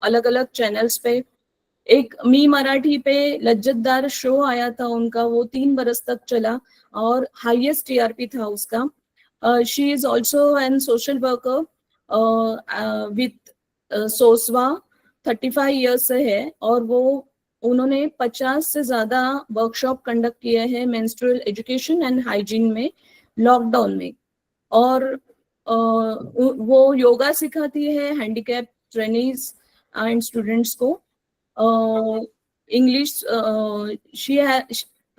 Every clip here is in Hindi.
अलग अलग चैनल्स पे। एक मी मराठी पे लज्जतदार शो आया था उनका, वो 3 बरस तक चला और हाईएस्ट टीआरपी था उसका। She is also an social worker with सोसवा, 35 ईयर्स से है, और वो उन्होंने 50 से ज्यादा वर्कशॉप कंडक्ट किए हैं मेंस्ट्रुअल एजुकेशन एंड हाइजीन में लॉकडाउन में। और वो योगा सिखाती है हैंडीकैप ट्रेनीज एंड स्टूडेंट्स को। English, she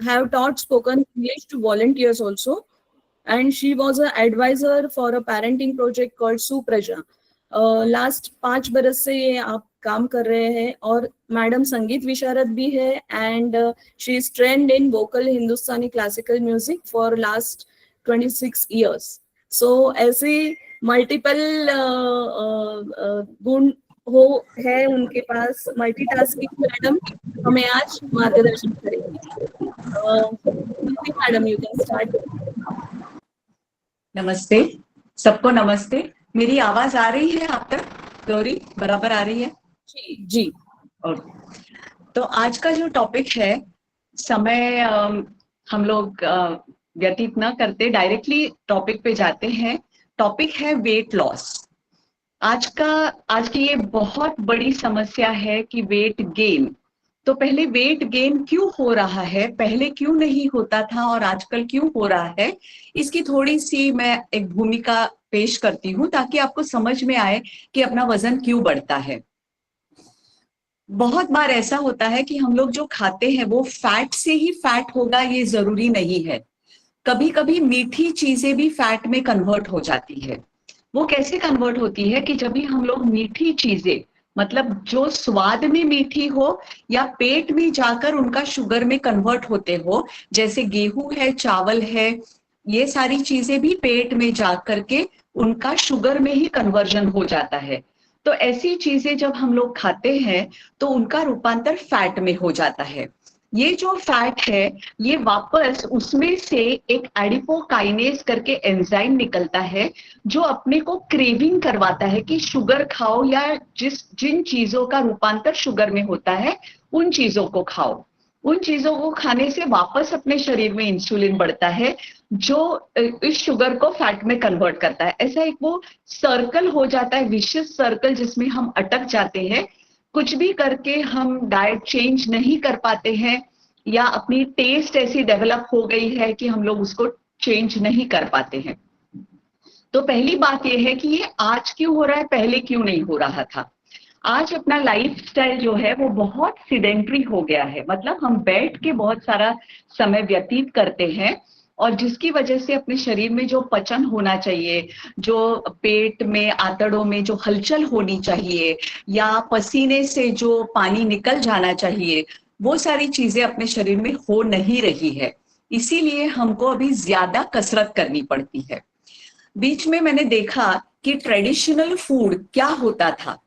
have taught spoken English to volunteers also, and she was an advisor for a parenting project called Supraja. Last 5 बरस से ये आप काम कर रहे हैं, और मैडम संगीत विशारद भी है, and she is trend in vocal Hindustani classical music for last 26 years. सो ऐसे मल्टीपल गुण हो है उनके पास। मल्टीटास्किंग मैडम हमें आज मार्गदर्शन करेंगी। Madam, you can start. नमस्ते सबको, नमस्ते। मेरी आवाज आ रही है आप तक? गौरी, बराबर आ रही है? जी जी। और तो आज का जो टॉपिक है, समय हम लोग व्यतीत न करते, डायरेक्टली टॉपिक पे जाते हैं। टॉपिक है वेट लॉस। आज की ये बहुत बड़ी समस्या है कि वेट गेन। तो पहले वेट गेन क्यों हो रहा है, पहले क्यों नहीं होता था और आजकल क्यों हो रहा है, इसकी थोड़ी सी मैं एक भूमिका पेश करती हूँ ताकि आपको समझ में आए कि अपना वजन क्यों बढ़ता है। बहुत बार ऐसा होता है कि हम लोग जो खाते हैं वो फैट से ही फैट होगा, ये जरूरी नहीं है। कभी कभी मीठी चीजें भी फैट में कन्वर्ट हो जाती है। वो कैसे कन्वर्ट होती है कि जब भी हम लोग मीठी चीजें, मतलब जो स्वाद में मीठी हो या पेट में जाकर उनका शुगर में कन्वर्ट होते हो, जैसे गेहूं है, चावल है, ये सारी चीजें भी पेट में जाकर के उनका शुगर में ही कन्वर्जन हो जाता है। तो ऐसी चीजें जब हम लोग खाते हैं तो उनका रूपांतर फैट में हो जाता है। ये जो फैट है, ये वापस उसमें से एक एडिपोकाइनेज करके एंजाइम निकलता है जो अपने को क्रेविंग करवाता है कि शुगर खाओ, या जिन चीजों का रूपांतर शुगर में होता है उन चीजों को खाओ। उन चीजों को खाने से वापस अपने शरीर में इंसुलिन बढ़ता है जो इस शुगर को फैट में कन्वर्ट करता है। ऐसा एक वो सर्कल हो जाता है, विशियस सर्कल, जिसमें हम अटक जाते हैं। कुछ भी करके हम डाइट चेंज नहीं कर पाते हैं, या अपनी टेस्ट ऐसी डेवलप हो गई है कि हम लोग उसको चेंज नहीं कर पाते हैं। तो पहली बात यह है कि ये आज क्यों हो रहा है, पहले क्यों नहीं हो रहा था। आज अपना लाइफस्टाइल जो है वो बहुत सिडेंट्री हो गया है, मतलब हम बैठ के बहुत सारा समय व्यतीत करते हैं, और जिसकी वजह से अपने शरीर में जो पचन होना चाहिए, जो पेट में आंतड़ों में जो हलचल होनी चाहिए, या पसीने से जो पानी निकल जाना चाहिए, वो सारी चीजें अपने शरीर में हो नहीं रही है। इसीलिए हमको अभी ज्यादा कसरत करनी पड़ती है। बीच में मैंने देखा कि ट्रेडिशनल फूड क्या होता था।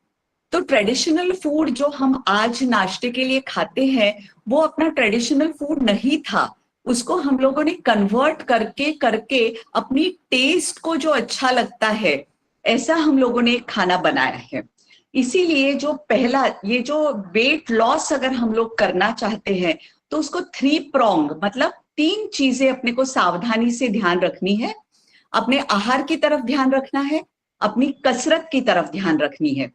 तो ट्रेडिशनल फूड जो हम आज नाश्ते के लिए खाते हैं वो अपना ट्रेडिशनल फूड नहीं था। उसको हम लोगों ने कन्वर्ट करके करके अपनी टेस्ट को जो अच्छा लगता है, ऐसा हम लोगों ने खाना बनाया है। इसीलिए जो पहला, ये जो वेट लॉस अगर हम लोग करना चाहते हैं तो उसको 3 prong, मतलब 3 चीजें अपने को सावधानी से ध्यान रखनी है। अपने आहार की तरफ ध्यान रखना है, अपनी कसरत की तरफ ध्यान रखनी है,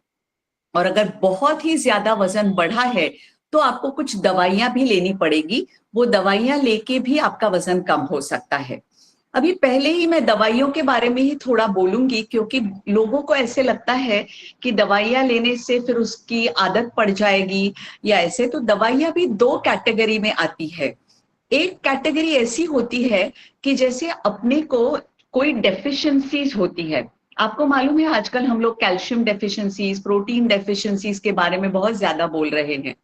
और अगर बहुत ही ज्यादा वजन बढ़ा है तो आपको कुछ दवाइयां भी लेनी पड़ेगी। वो दवाइयां लेके भी आपका वजन कम हो सकता है। अभी पहले ही मैं दवाइयों के बारे में ही थोड़ा बोलूंगी, क्योंकि लोगों को ऐसे लगता है कि दवाइयां लेने से फिर उसकी आदत पड़ जाएगी या ऐसे। तो दवाइयां भी 2 कैटेगरी में आती है। एक कैटेगरी ऐसी होती है कि जैसे अपने को कोई डेफिशिएंसीज होती है। आपको मालूम है आजकल हम लोग कैल्शियम डेफिशिएंसीज, प्रोटीन डेफिशिएंसीज के बारे में बहुत ज्यादा बोल रहे हैं।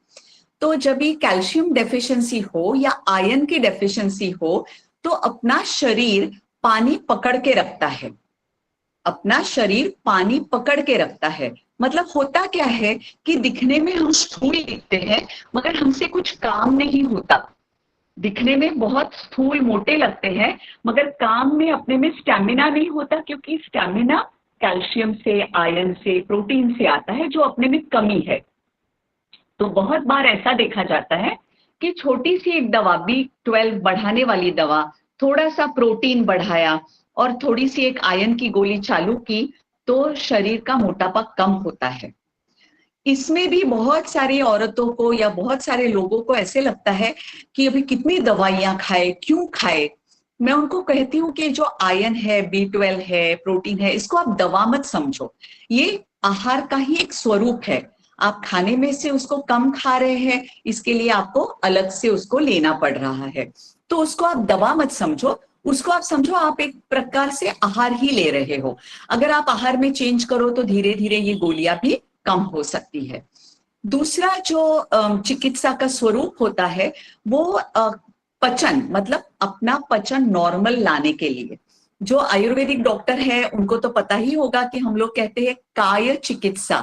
तो जब ये कैल्शियम डेफिशिएंसी हो या आयरन की डेफिशिएंसी हो तो अपना शरीर पानी पकड़ के रखता है। अपना शरीर पानी पकड़ के रखता है। मतलब होता क्या है कि दिखने में हम स्थूल दिखते हैं मगर हमसे कुछ काम नहीं होता। दिखने में बहुत स्थूल मोटे लगते हैं मगर काम में अपने में स्टैमिना नहीं होता, क्योंकि स्टैमिना कैल्शियम से, आयरन से, प्रोटीन से आता है, जो अपने में कमी है। तो बहुत बार ऐसा देखा जाता है कि छोटी सी एक दवा, B12 बढ़ाने वाली दवा, थोड़ा सा प्रोटीन बढ़ाया और थोड़ी सी एक आयरन की गोली चालू की, तो शरीर का मोटापा कम होता है। इसमें भी बहुत सारी औरतों को या बहुत सारे लोगों को ऐसे लगता है कि अभी कितनी दवाइयां खाए, क्यों खाए। मैं उनको कहती हूँ कि जो आयरन है, B12 है, प्रोटीन है, इसको आप दवा मत समझो। ये आहार का ही एक स्वरूप है। आप खाने में से उसको कम खा रहे हैं, इसके लिए आपको अलग से उसको लेना पड़ रहा है। तो उसको आप दवा मत समझो, उसको आप समझो आप एक प्रकार से आहार ही ले रहे हो। अगर आप आहार में चेंज करो तो धीरे धीरे ये गोलियां भी कम हो सकती है। दूसरा जो चिकित्सा का स्वरूप होता है वो पचन, मतलब अपना पचन नॉर्मल लाने के लिए। जो आयुर्वेदिक डॉक्टर है उनको तो पता ही होगा कि हम लोग कहते हैं काय चिकित्सा।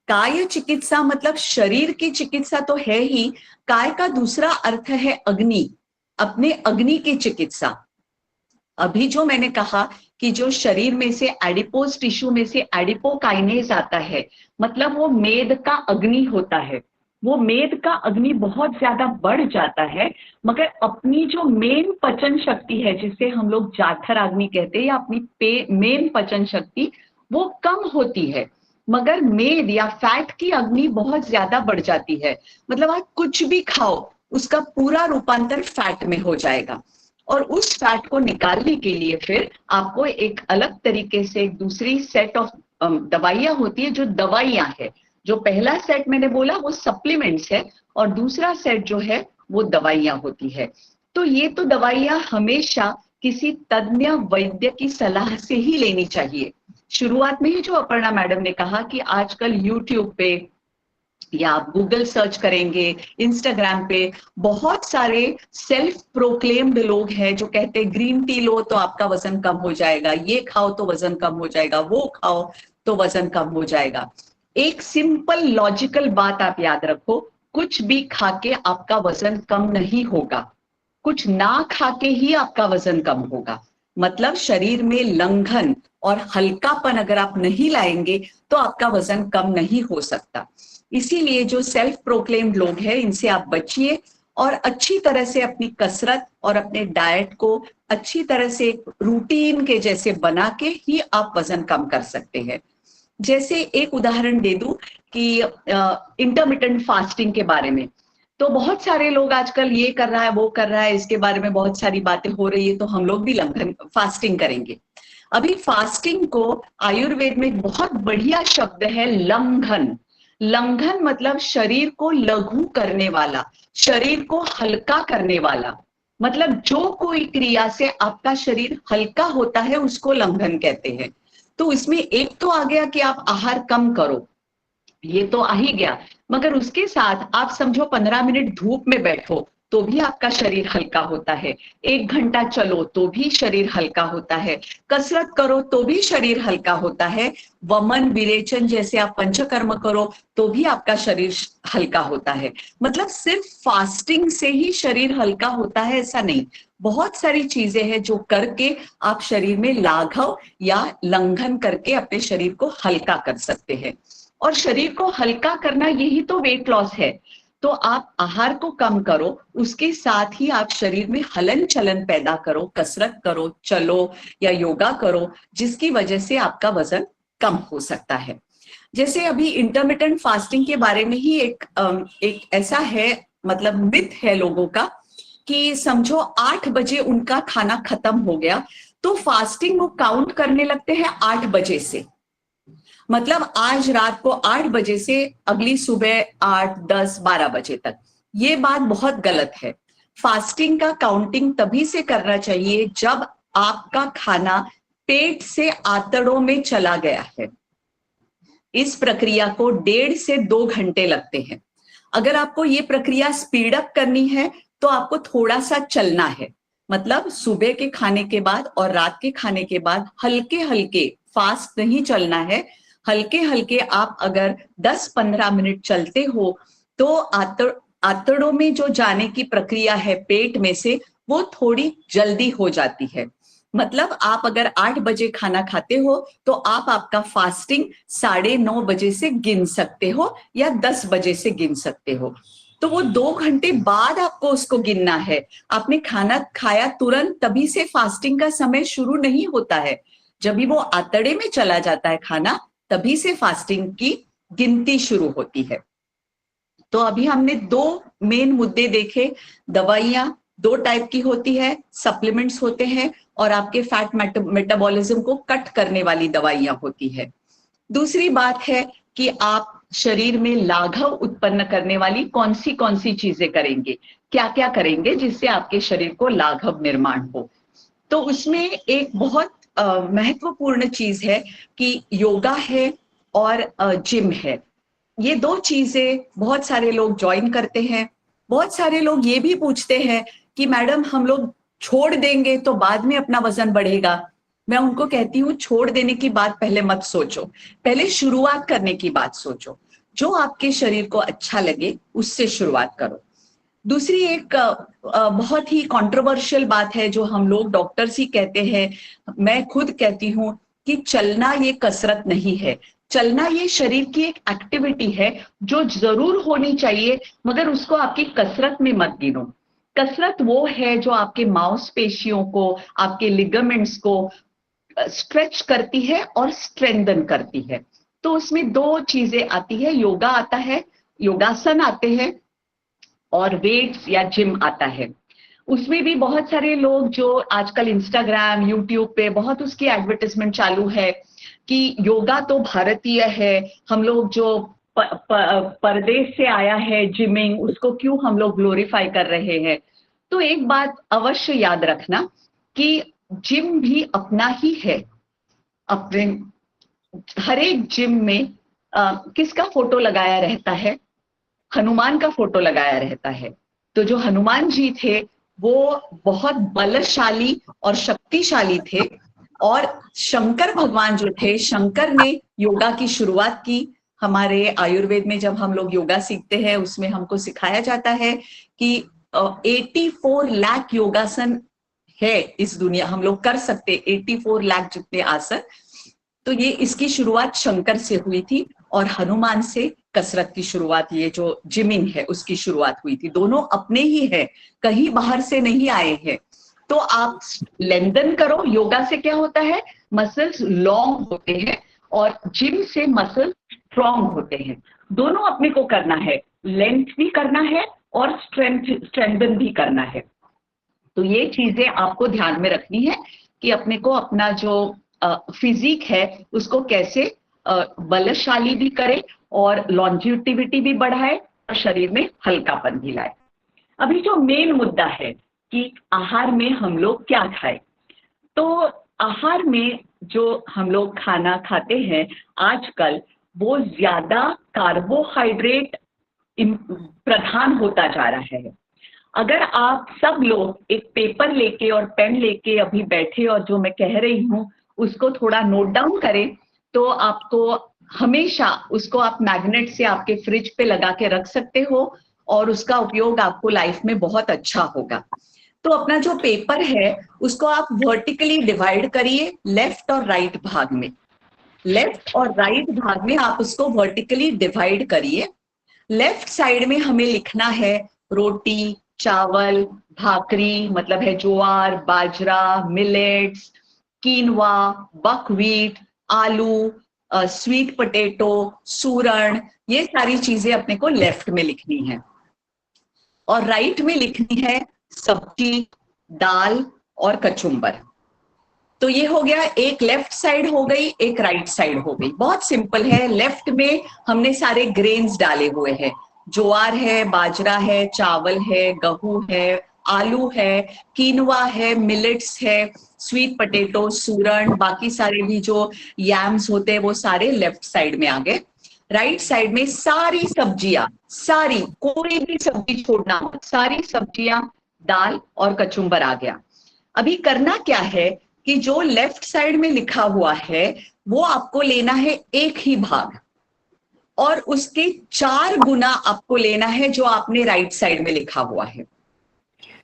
काय चिकित्सा मतलब शरीर की चिकित्सा तो है ही, काय का दूसरा अर्थ है अग्नि, अपने अग्नि की चिकित्सा। अभी जो मैंने कहा कि जो शरीर में से एडिपोज टिश्यू में से एडिपोकाइनेज आता है, मतलब वो मेद का अग्नि होता है। वो मेद का अग्नि बहुत ज्यादा बढ़ जाता है, मगर अपनी जो मेन पचन शक्ति है, जिसे हम लोग जाठर अग्नि कहते हैं, या अपनी मेन पचन शक्ति, वो कम होती है। मगर मेद या फैट की अग्नि बहुत ज्यादा बढ़ जाती है। मतलब आप कुछ भी खाओ, उसका पूरा रूपांतर फैट में हो जाएगा। और उस फैट को निकालने के लिए फिर आपको एक अलग तरीके से एक दूसरी सेट ऑफ दवाइयां होती है, जो दवाइयां है। जो पहला सेट मैंने बोला वो सप्लीमेंट्स है, और दूसरा सेट जो है वो दवाइयां होती है। तो ये तो दवाइयां हमेशा किसी तज्ञ वैद्य की सलाह से ही लेनी चाहिए। शुरुआत में ही जो अपर्णा मैडम ने कहा कि आजकल यूट्यूब पे या आप गूगल सर्च करेंगे, इंस्टाग्राम पे बहुत सारे सेल्फ प्रोक्लेम्ड लोग हैं जो कहते हैं ग्रीन टी लो तो आपका वजन कम हो जाएगा, ये खाओ तो वजन कम हो जाएगा, वो खाओ तो वजन कम हो जाएगा। एक सिंपल लॉजिकल बात आप याद रखो, कुछ भी खा के आपका वजन कम नहीं होगा, कुछ ना खा के ही आपका वजन कम होगा। मतलब शरीर में लंघन और हल्कापन अगर आप नहीं लाएंगे तो आपका वजन कम नहीं हो सकता। इसीलिए जो सेल्फ प्रोक्लेम्ड लोग हैं इनसे आप बचिए, और अच्छी तरह से अपनी कसरत और अपने डाइट को अच्छी तरह से एक रूटीन के जैसे बना के ही आप वजन कम कर सकते हैं। जैसे एक उदाहरण दे दूं कि इंटरमिटेंट फास्टिंग के बारे में, तो बहुत सारे लोग आजकल ये कर रहा है, वो कर रहा है, इसके बारे में बहुत सारी बातें हो रही है, तो हम लोग भी लंघन फास्टिंग करेंगे। अभी फास्टिंग को आयुर्वेद में एक बहुत बढ़िया शब्द है लंघन। लंघन मतलब शरीर को लघु करने वाला, शरीर को हल्का करने वाला। मतलब जो कोई क्रिया से आपका शरीर हल्का होता है उसको लंघन कहते हैं। तो इसमें एक तो आ गया कि आप आहार कम करो, ये तो आ ही गया, मगर उसके साथ आप समझो 15 मिनट धूप में बैठो तो भी आपका शरीर हल्का होता है, 1 घंटा चलो तो भी शरीर हल्का होता है, कसरत करो तो भी शरीर हल्का होता है, वमन विरेचन जैसे आप पंचकर्म करो तो भी आपका शरीर हल्का होता है। मतलब सिर्फ फास्टिंग से ही शरीर हल्का होता है ऐसा नहीं, बहुत सारी चीजें हैं जो करके आप शरीर में लाघव या लंघन करके अपने शरीर को हल्का कर सकते हैं। और शरीर को हल्का करना यही तो वेट लॉस है। तो आप आहार को कम करो, उसके साथ ही आप शरीर में हलन चलन पैदा करो, कसरत करो, चलो या योगा करो, जिसकी वजह से आपका वजन कम हो सकता है। जैसे अभी इंटरमिटेंट फास्टिंग के बारे में ही एक ऐसा है, मतलब मिथ है लोगों का कि समझो 8 बजे उनका खाना खत्म हो गया तो फास्टिंग वो काउंट करने लगते हैं 8 बजे से। मतलब आज रात को 8 बजे से अगली सुबह 8, 10, 12 बजे तक। ये बात बहुत गलत है। फास्टिंग का काउंटिंग तभी से करना चाहिए जब आपका खाना पेट से आंतड़ों में चला गया है। इस प्रक्रिया को 1.5 से 2 घंटे लगते हैं। अगर आपको ये प्रक्रिया स्पीड अप करनी है तो आपको थोड़ा सा चलना है। मतलब सुबह के खाने के बाद और रात के खाने के बाद हल्के हल्के, फास्ट नहीं चलना है, हल्के हल्के आप अगर 10-15 मिनट चलते हो तो आंतड़ों में जो जाने की प्रक्रिया है पेट में से, वो थोड़ी जल्दी हो जाती है। मतलब आप अगर 8 बजे खाना खाते हो तो आप आपका फास्टिंग 9:30 बजे से गिन सकते हो या 10 बजे से गिन सकते हो। तो वो 2 घंटे बाद आपको उसको गिनना है। आपने खाना खाया तुरंत तभी से फास्टिंग का समय शुरू नहीं होता है। जब भी वो आतड़े में चला जाता है खाना, तभी से फास्टिंग की गिनती शुरू होती है। तो अभी हमने 2 मेन मुद्दे देखे। दवाइयां 2 टाइप की होती है, सप्लीमेंट्स होते हैं और आपके फैट मेटाबॉलिज्म को कट करने वाली दवाइयां होती है। दूसरी बात है कि आप शरीर में लाघव उत्पन्न करने वाली कौन सी चीजें करेंगे, क्या क्या करेंगे जिससे आपके शरीर को लाघव निर्माण हो। तो उसमें एक बहुत महत्वपूर्ण चीज है कि योगा है और जिम है। ये 2 चीजें बहुत सारे लोग ज्वाइन करते हैं। बहुत सारे लोग ये भी पूछते हैं कि मैडम हम लोग छोड़ देंगे तो बाद में अपना वजन बढ़ेगा। मैं उनको कहती हूँ छोड़ देने की बात पहले मत सोचो, पहले शुरुआत करने की बात सोचो। जो आपके शरीर को अच्छा लगे उससे शुरुआत करो। दूसरी एक बहुत ही कंट्रोवर्शियल बात है जो हम लोग डॉक्टर्स ही कहते हैं, मैं खुद कहती हूँ कि चलना ये कसरत नहीं है। चलना ये शरीर की एक एक्टिविटी है जो जरूर होनी चाहिए, मगर उसको आपकी कसरत में मत गिनो। कसरत वो है जो आपके मांसपेशियों को, आपके लिगामेंट्स को स्ट्रेच करती है और स्ट्रेंथन करती है। तो उसमें 2 चीजें आती है, योगा आता है, योगासन आते हैं और वेट्स या जिम आता है। उसमें भी बहुत सारे लोग जो आजकल इंस्टाग्राम यूट्यूब पे बहुत उसकी एडवर्टाइजमेंट चालू है कि योगा तो भारतीय है, हम लोग जो परदेश से आया है जिमिंग, उसको क्यों हम लोग ग्लोरीफाई कर रहे हैं। तो एक बात अवश्य याद रखना कि जिम भी अपना ही है। अपने हर एक जिम में किसका फोटो लगाया रहता है? हनुमान का फोटो लगाया रहता है। तो जो हनुमान जी थे वो बहुत बलशाली और शक्तिशाली थे, और शंकर भगवान जो थे, शंकर ने योगा की शुरुआत की। हमारे आयुर्वेद में जब हम लोग योगा सीखते हैं उसमें हमको सिखाया जाता है कि 84 लाख योगासन है इस दुनिया, हम लोग कर सकते 84 लाख जितने आसन। तो ये इसकी शुरुआत शंकर से हुई थी और हनुमान से कसरत की शुरुआत, ये जो जिमिंग है उसकी शुरुआत हुई थी। दोनों अपने ही है, कहीं बाहर से नहीं आए हैं। तो आप लेंथन करो। योगा से क्या होता है, मसल्स लॉन्ग होते हैं और जिम से मसल स्ट्रॉन्ग होते हैं। दोनों अपने को करना है, लेंथ भी करना है और स्ट्रेंथन भी करना है। तो ये चीजें आपको ध्यान में रखनी है कि अपने को अपना जो फिजिक है उसको कैसे बलशाली भी करे और लॉन्जिविटी भी बढ़ाए और शरीर में हल्कापन भी लाए। अभी जो मेन मुद्दा है कि आहार में हम लोग क्या खाएं, तो आहार में जो हम लोग खाना खाते हैं आजकल वो ज्यादा कार्बोहाइड्रेट प्रधान होता जा रहा है। अगर आप सब लोग एक पेपर लेके और पेन लेके अभी बैठे और जो मैं कह रही हूं उसको थोड़ा नोट डाउन करें, तो आपको हमेशा उसको आप मैग्नेट से आपके फ्रिज पे लगा के रख सकते हो और उसका उपयोग आपको लाइफ में बहुत अच्छा होगा। तो अपना जो पेपर है उसको आप वर्टिकली डिवाइड करिए लेफ्ट और राइट भाग में। लेफ्ट और राइट भाग में आप उसको वर्टिकली डिवाइड करिए। लेफ्ट साइड में हमें लिखना है रोटी, चावल, भाकरी, मतलब है ज्वार, बाजरा, मिलेट्स, कीनवा, बकव्हीट, आलू, स्वीट पोटैटो, सूरण, ये सारी चीजें अपने को लेफ्ट में लिखनी है। और राइट में लिखनी है सब्जी, दाल और कचुम्बर। तो ये हो गया, एक लेफ्ट साइड हो गई, एक राइट साइड हो गई। बहुत सिंपल है। लेफ्ट में हमने सारे ग्रेन्स डाले हुए हैं, ज्वार है, बाजरा है, चावल है, गेहूं है, आलू है, कीनवा है, मिलेट्स है, स्वीट पोटैटो, सूरण, बाकी सारे भी जो यैम्स होते हैं वो सारे लेफ्ट साइड में आ गए। राइट साइड में सारी सब्जियां, सारी, कोई भी सब्जी छोड़ना, सारी सब्जियां, दाल और कचुम्बर आ गया। अभी करना क्या है कि जो लेफ्ट साइड में लिखा हुआ है वो आपको लेना है एक ही भाग, और उसके 4 गुना आपको लेना है जो आपने राइट साइड में लिखा हुआ है।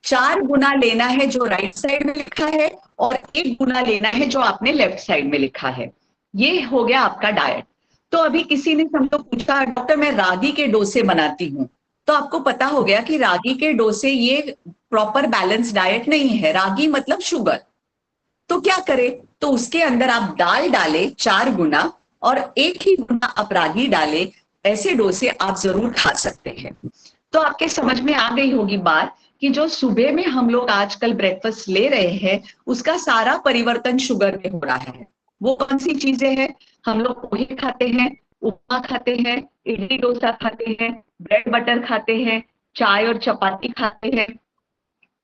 4 गुना लेना है जो राइट साइड में लिखा है और 1 गुना लेना है जो आपने लेफ्ट साइड में लिखा है। ये हो गया आपका डाइट। तो अभी किसी ने हमको पूछा डॉक्टर मैं रागी के डोसे बनाती हूँ, तो आपको पता हो गया कि रागी के डोसे ये प्रॉपर बैलेंस डाइट नहीं है। रागी मतलब शुगर। तो क्या करें, तो उसके अंदर आप दाल डालें 4 गुना और 1 ही गुना आप रागी डालें। ऐसे डोसे आप जरूर खा सकते हैं। तो आपके समझ में आ गई होगी बात कि जो सुबह में हम लोग आजकल ब्रेकफास्ट ले रहे हैं उसका सारा परिवर्तन शुगर में हो रहा है। वो कौन सी चीजें हैं? हम लोग पोहे खाते हैं, उपमा खाते हैं, इडली डोसा खाते हैं, ब्रेड बटर खाते हैं, चाय और चपाती खाते हैं,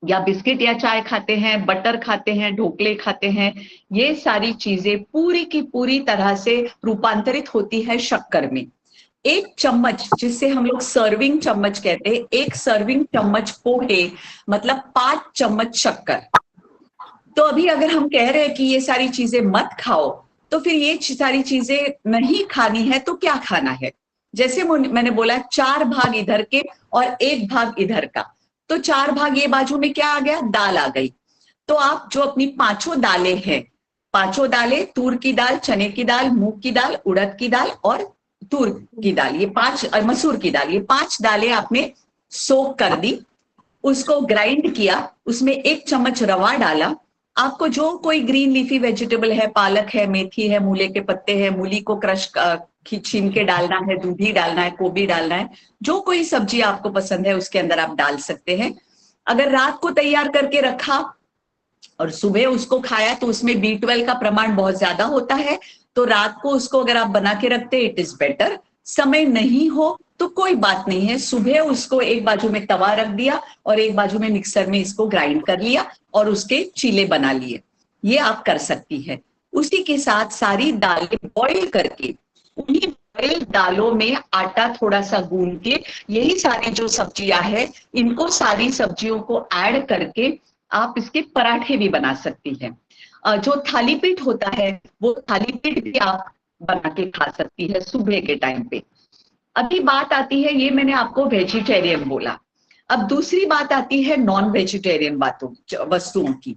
या बिस्किट या चाय खाते हैं, बटर खाते हैं, ढोकले खाते हैं। ये सारी चीजें पूरी की पूरी तरह से रूपांतरित होती है शक्कर में। 1 चम्मच, जिससे हम लोग सर्विंग चम्मच कहते हैं, 1 सर्विंग चम्मच पोहे मतलब 5 चम्मच शक्कर। तो अभी अगर हम कह रहे हैं कि ये सारी चीजें मत खाओ, तो फिर ये सारी चीजें नहीं खानी है तो क्या खाना है? जैसे मैंने बोला 4 भाग इधर के और 1 भाग इधर का, तो 4 भाग ये बाजू में क्या आ गया? दाल आ गई। तो आप जो अपनी 5 दालें हैं, 5 दालें, तूर की दाल, चने की दाल, मूंग की दाल, उड़द की दाल और तूर की दाल, ये 5, मसूर की दाल, ये 5 दालें आपने सोक कर दी, उसको ग्राइंड किया, उसमें 1 चम्मच रवा डाला। आपको जो कोई ग्रीन लीफी वेजिटेबल है, पालक है, मेथी है, मूले के पत्ते हैं, मूली को क्रश छीन के डालना है, दूधी डालना है, गोभी डालना है, जो कोई सब्जी आपको पसंद है उसके अंदर आप डाल सकते हैं। अगर रात को तैयार करके रखा और सुबह उसको खाया तो उसमें B12 का प्रमाण बहुत ज्यादा होता है, तो रात को उसको अगर आप बना के रखते इट इज बेटर। समय नहीं हो तो कोई बात नहीं है, सुबह उसको एक बाजू में तवा रख दिया और एक बाजू में मिक्सर में इसको ग्राइंड कर लिया और उसके चीले बना लिए। ये आप कर सकती है। उसी के साथ सारी दालें बॉईल करके, उन्हीं बॉईल दालों में आटा थोड़ा सा गूंद के, यही सारी जो सब्जियां हैं इनको सारी सब्जियों को ऐड करके आप इसके पराठे भी बना सकती हैं। जो थाली पीठ होता है वो थाली पीठ भी आप बना के खा सकती है सुबह के टाइम पे। अभी बात आती है, ये मैंने आपको वेजिटेरियन बोला, अब दूसरी बात आती है नॉन वेजिटेरियन वस्तुओं की।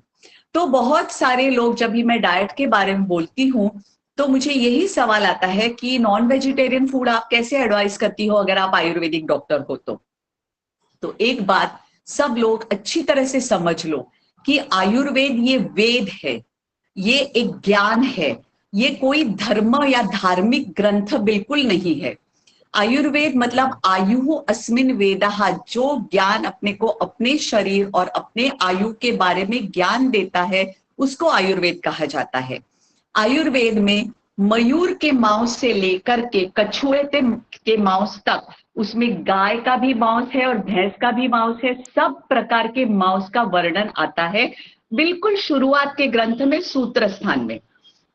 तो बहुत सारे लोग, जब भी मैं डाइट के बारे में बोलती हूँ तो मुझे यही सवाल आता है कि नॉन वेजिटेरियन फूड आप कैसे एडवाइस करती हो अगर आप आयुर्वेदिक डॉक्टर हो तो एक बात सब लोग अच्छी तरह से समझ लो कि आयुर्वेद ये वेद है, ये एक ज्ञान है, ये कोई धर्म या धार्मिक ग्रंथ बिल्कुल नहीं है। आयुर्वेद मतलब आयु अस्मिन वेदः, जो ज्ञान अपने को अपने शरीर और अपने आयु के बारे में ज्ञान देता है उसको आयुर्वेद कहा जाता है। आयुर्वेद में मयूर के मांस से लेकर के कछुए के मांस तक, उसमें गाय का भी मांस है और भैंस का भी मांस है, सब प्रकार के मांस का वर्णन आता है बिल्कुल शुरुआत के ग्रंथ में, सूत्र स्थान में।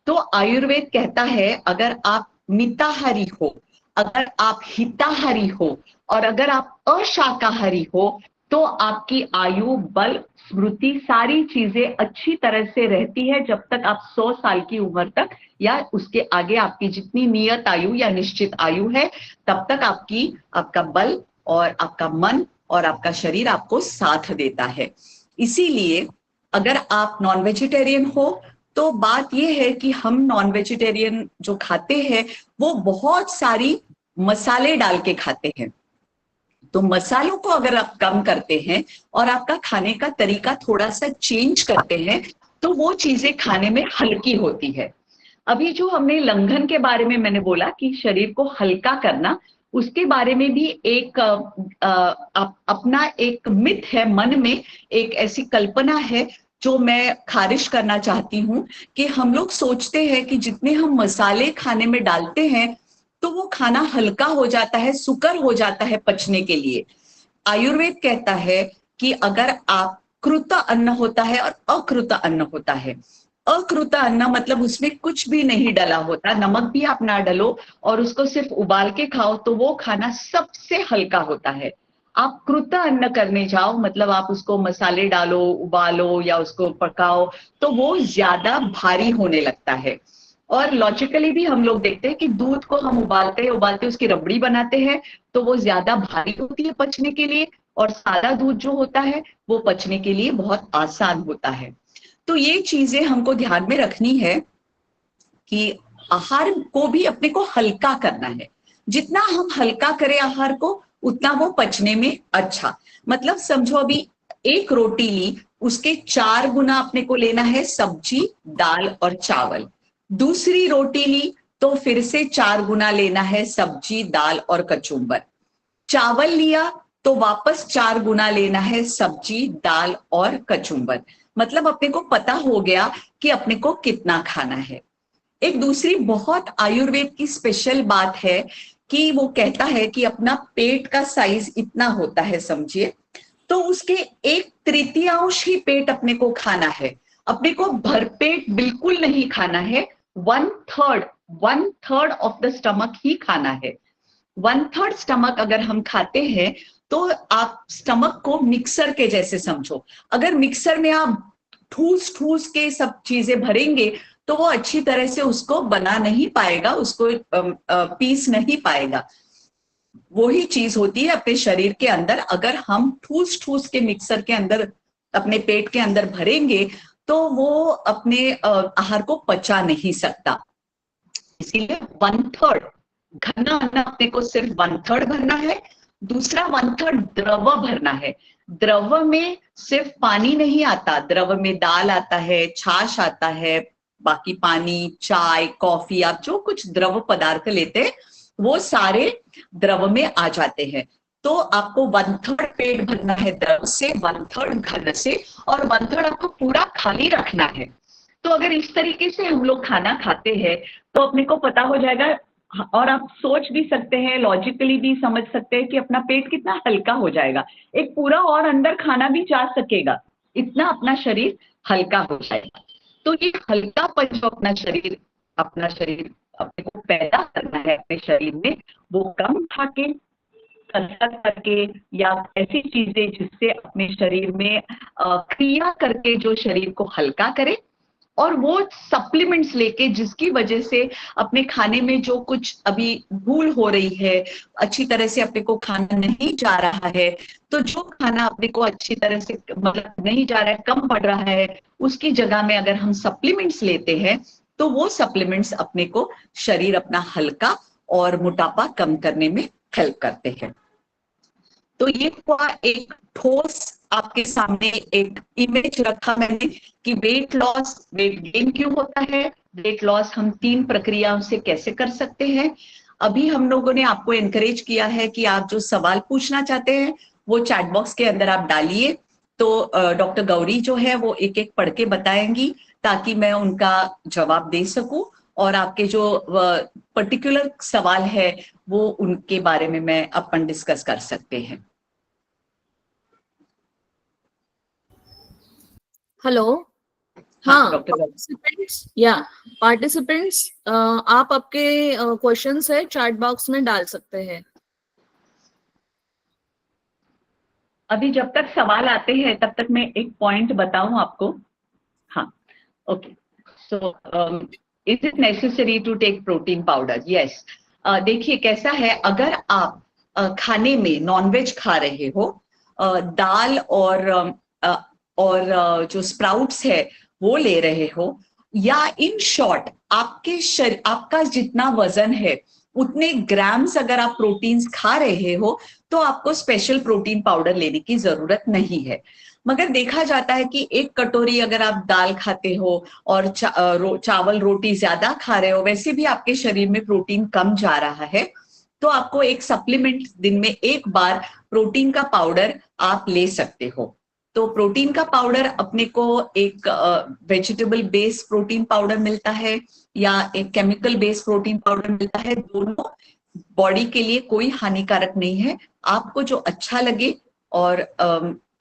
तो आयुर्वेद कहता है अगर आप मिताहारी हो, अगर आप हिताहारी हो और अगर आप अशाकाहारी हो तो आपकी आयु, बल, स्मृति, सारी चीजें अच्छी तरह से रहती है जब तक आप 100 साल की उम्र तक या उसके आगे आपकी जितनी नियत आयु या निश्चित आयु है तब तक आपका बल और आपका मन और आपका शरीर आपको साथ देता है। इसीलिए अगर आप नॉन वेजिटेरियन हो तो बात यह है कि हम नॉन वेजिटेरियन जो खाते हैं वो बहुत सारी मसाले डाल के खाते हैं। तो मसालों को अगर आप कम करते हैं और आपका खाने का तरीका थोड़ा सा चेंज करते हैं तो वो चीजें खाने में हल्की होती है। अभी जो हमने लंघन के बारे में मैंने बोला कि शरीर को हल्का करना, उसके बारे में भी एक अपना एक मिथ है मन में, एक ऐसी कल्पना है जो मैं खारिज करना चाहती हूं कि हम लोग सोचते हैं कि जितने हम मसाले खाने में डालते हैं तो वो खाना हल्का हो जाता है, सुकर हो जाता है पचने के लिए। आयुर्वेद कहता है कि अगर आप कृत अन्न होता है और अकृत अन्न होता है। अकृत अन्न मतलब उसमें कुछ भी नहीं डला होता, नमक भी आप ना डलो और उसको सिर्फ उबाल के खाओ तो वो खाना सबसे हल्का होता है। आप कृत अन्न करने जाओ मतलब आप उसको मसाले डालो, उबालो या उसको पकाओ तो वो ज्यादा भारी होने लगता है। और लॉजिकली भी हम लोग देखते हैं कि दूध को हम उबालते उसकी रबड़ी बनाते हैं तो वो ज्यादा भारी होती है पचने के लिए, और सादा दूध जो होता है वो पचने के लिए बहुत आसान होता है। तो ये चीजें हमको ध्यान में रखनी है कि आहार को भी अपने को हल्का करना है। जितना हम हल्का करें आहार को उतना वो पचने में अच्छा। मतलब समझो अभी एक रोटी ली, उसके 4 गुना अपने को लेना है सब्जी, दाल और चावल। दूसरी रोटी ली तो फिर से 4 गुना लेना है सब्जी, दाल और कचुम्बर। चावल लिया तो वापस 4 गुना लेना है सब्जी, दाल और कचुम्बर। मतलब अपने को पता हो गया कि अपने को कितना खाना है। एक दूसरी बहुत आयुर्वेद की स्पेशल बात है कि वो कहता है कि अपना पेट का साइज इतना होता है समझिए, तो उसके 1/3 ही पेट अपने को खाना है। अपने को भरपेट बिल्कुल नहीं खाना है। 1/3 ऑफ द स्टमक ही खाना है। 1/3 स्टमक अगर हम खाते हैं तो आप स्टमक को मिक्सर के जैसे समझो। अगर मिक्सर में आप ठूस ठूस के सब चीजें भरेंगे तो वो अच्छी तरह से उसको बना नहीं पाएगा, उसको पीस नहीं पाएगा। वही चीज होती है अपने शरीर के अंदर। अगर हम ठूस ठूस के मिक्सर के अंदर अपने पेट के अंदर भरेंगे तो वो अपने आहार को पचा नहीं सकता। इसीलिए 1/3 घना अन्न अपने को सिर्फ 1/3 भरना है। दूसरा 1/3 द्रव भरना है। द्रव में सिर्फ पानी नहीं आता, द्रव में दाल आता है, छाछ आता है, बाकी पानी, चाय, कॉफी, आप जो कुछ द्रव पदार्थ लेते हैं वो सारे द्रव में आ जाते हैं। तो आपको 1/3 पेट भरना है द्रव से, 1/3 घन से, और 1/3 आपको पूरा खाली रखना है। तो अगर इस तरीके से हम लोग खाना खाते हैं तो अपने को पता हो जाएगा, और आप सोच भी सकते हैं, लॉजिकली भी समझ सकते हैं कि अपना पेट कितना हल्का हो जाएगा। एक पूरा और अंदर खाना भी जा सकेगा, इतना अपना शरीर हल्का हो जाएगा। तो ये हल्कापन जो अपना शरीर अपने को पैदा करना है अपने शरीर में, वो कम खा के, कसरत करके, या ऐसी चीजें जिससे अपने शरीर में क्रिया करके जो शरीर को हल्का करे, और वो सप्लीमेंट्स लेके जिसकी वजह से अपने खाने में जो कुछ अभी भूल हो रही है, अच्छी तरह से अपने को खाना नहीं जा रहा है, तो जो खाना अपने को अच्छी तरह से मतलब नहीं जा रहा है, कम पड़ रहा है, उसकी जगह में अगर हम सप्लीमेंट्स लेते हैं तो वो सप्लीमेंट्स अपने को शरीर अपना हल्का और मोटापा कम करने में हेल्प करते हैं। तो ये हुआ एक ठोस आपके सामने एक इमेज रखा मैंने कि वेट लॉस, वेट गेन क्यों होता है, वेट लॉस हम 3 प्रक्रियाओं से कैसे कर सकते हैं। अभी हम लोगों ने आपको एनकरेज किया है कि आप जो सवाल पूछना चाहते हैं वो चैट बॉक्स के अंदर आप डालिए, तो डॉक्टर गौरी जो है वो एक एक पढ़ के बताएंगी ताकि मैं उनका जवाब दे सकूं, और आपके जो पर्टिकुलर सवाल है वो उनके बारे में मैं अपन डिस्कस कर सकते हैं। हेलो। हाँ हाँ, डॉक्टर पार्टिसिपेंट्स आप आपके क्वेश्चंस है चैट बॉक्स में डाल सकते हैं। अभी जब तक सवाल आते हैं तब तक मैं एक पॉइंट बताऊं आपको। हाँ, okay. So is it necessary to take protein powder? Yes. देखिए कैसा है, अगर आप खाने में नॉनवेज खा रहे हो, दाल और जो स्प्राउट्स है वो ले रहे हो, या इन शॉर्ट आपका जितना वजन है उतने ग्राम्स अगर आप प्रोटीन्स खा रहे हो तो आपको स्पेशल प्रोटीन पाउडर लेने की जरूरत नहीं है। मगर देखा जाता है कि 1 कटोरी अगर आप दाल खाते हो और चावल रोटी ज्यादा खा रहे हो, वैसे भी आपके शरीर में प्रोटीन कम जा रहा है, तो आपको एक सप्लीमेंट दिन में 1 बार प्रोटीन का पाउडर आप ले सकते हो। तो प्रोटीन का पाउडर अपने को एक वेजिटेबल बेस्ड प्रोटीन पाउडर मिलता है या एक केमिकल बेस्ड प्रोटीन पाउडर मिलता है। दोनों बॉडी के लिए कोई हानिकारक नहीं है। आपको जो अच्छा लगे और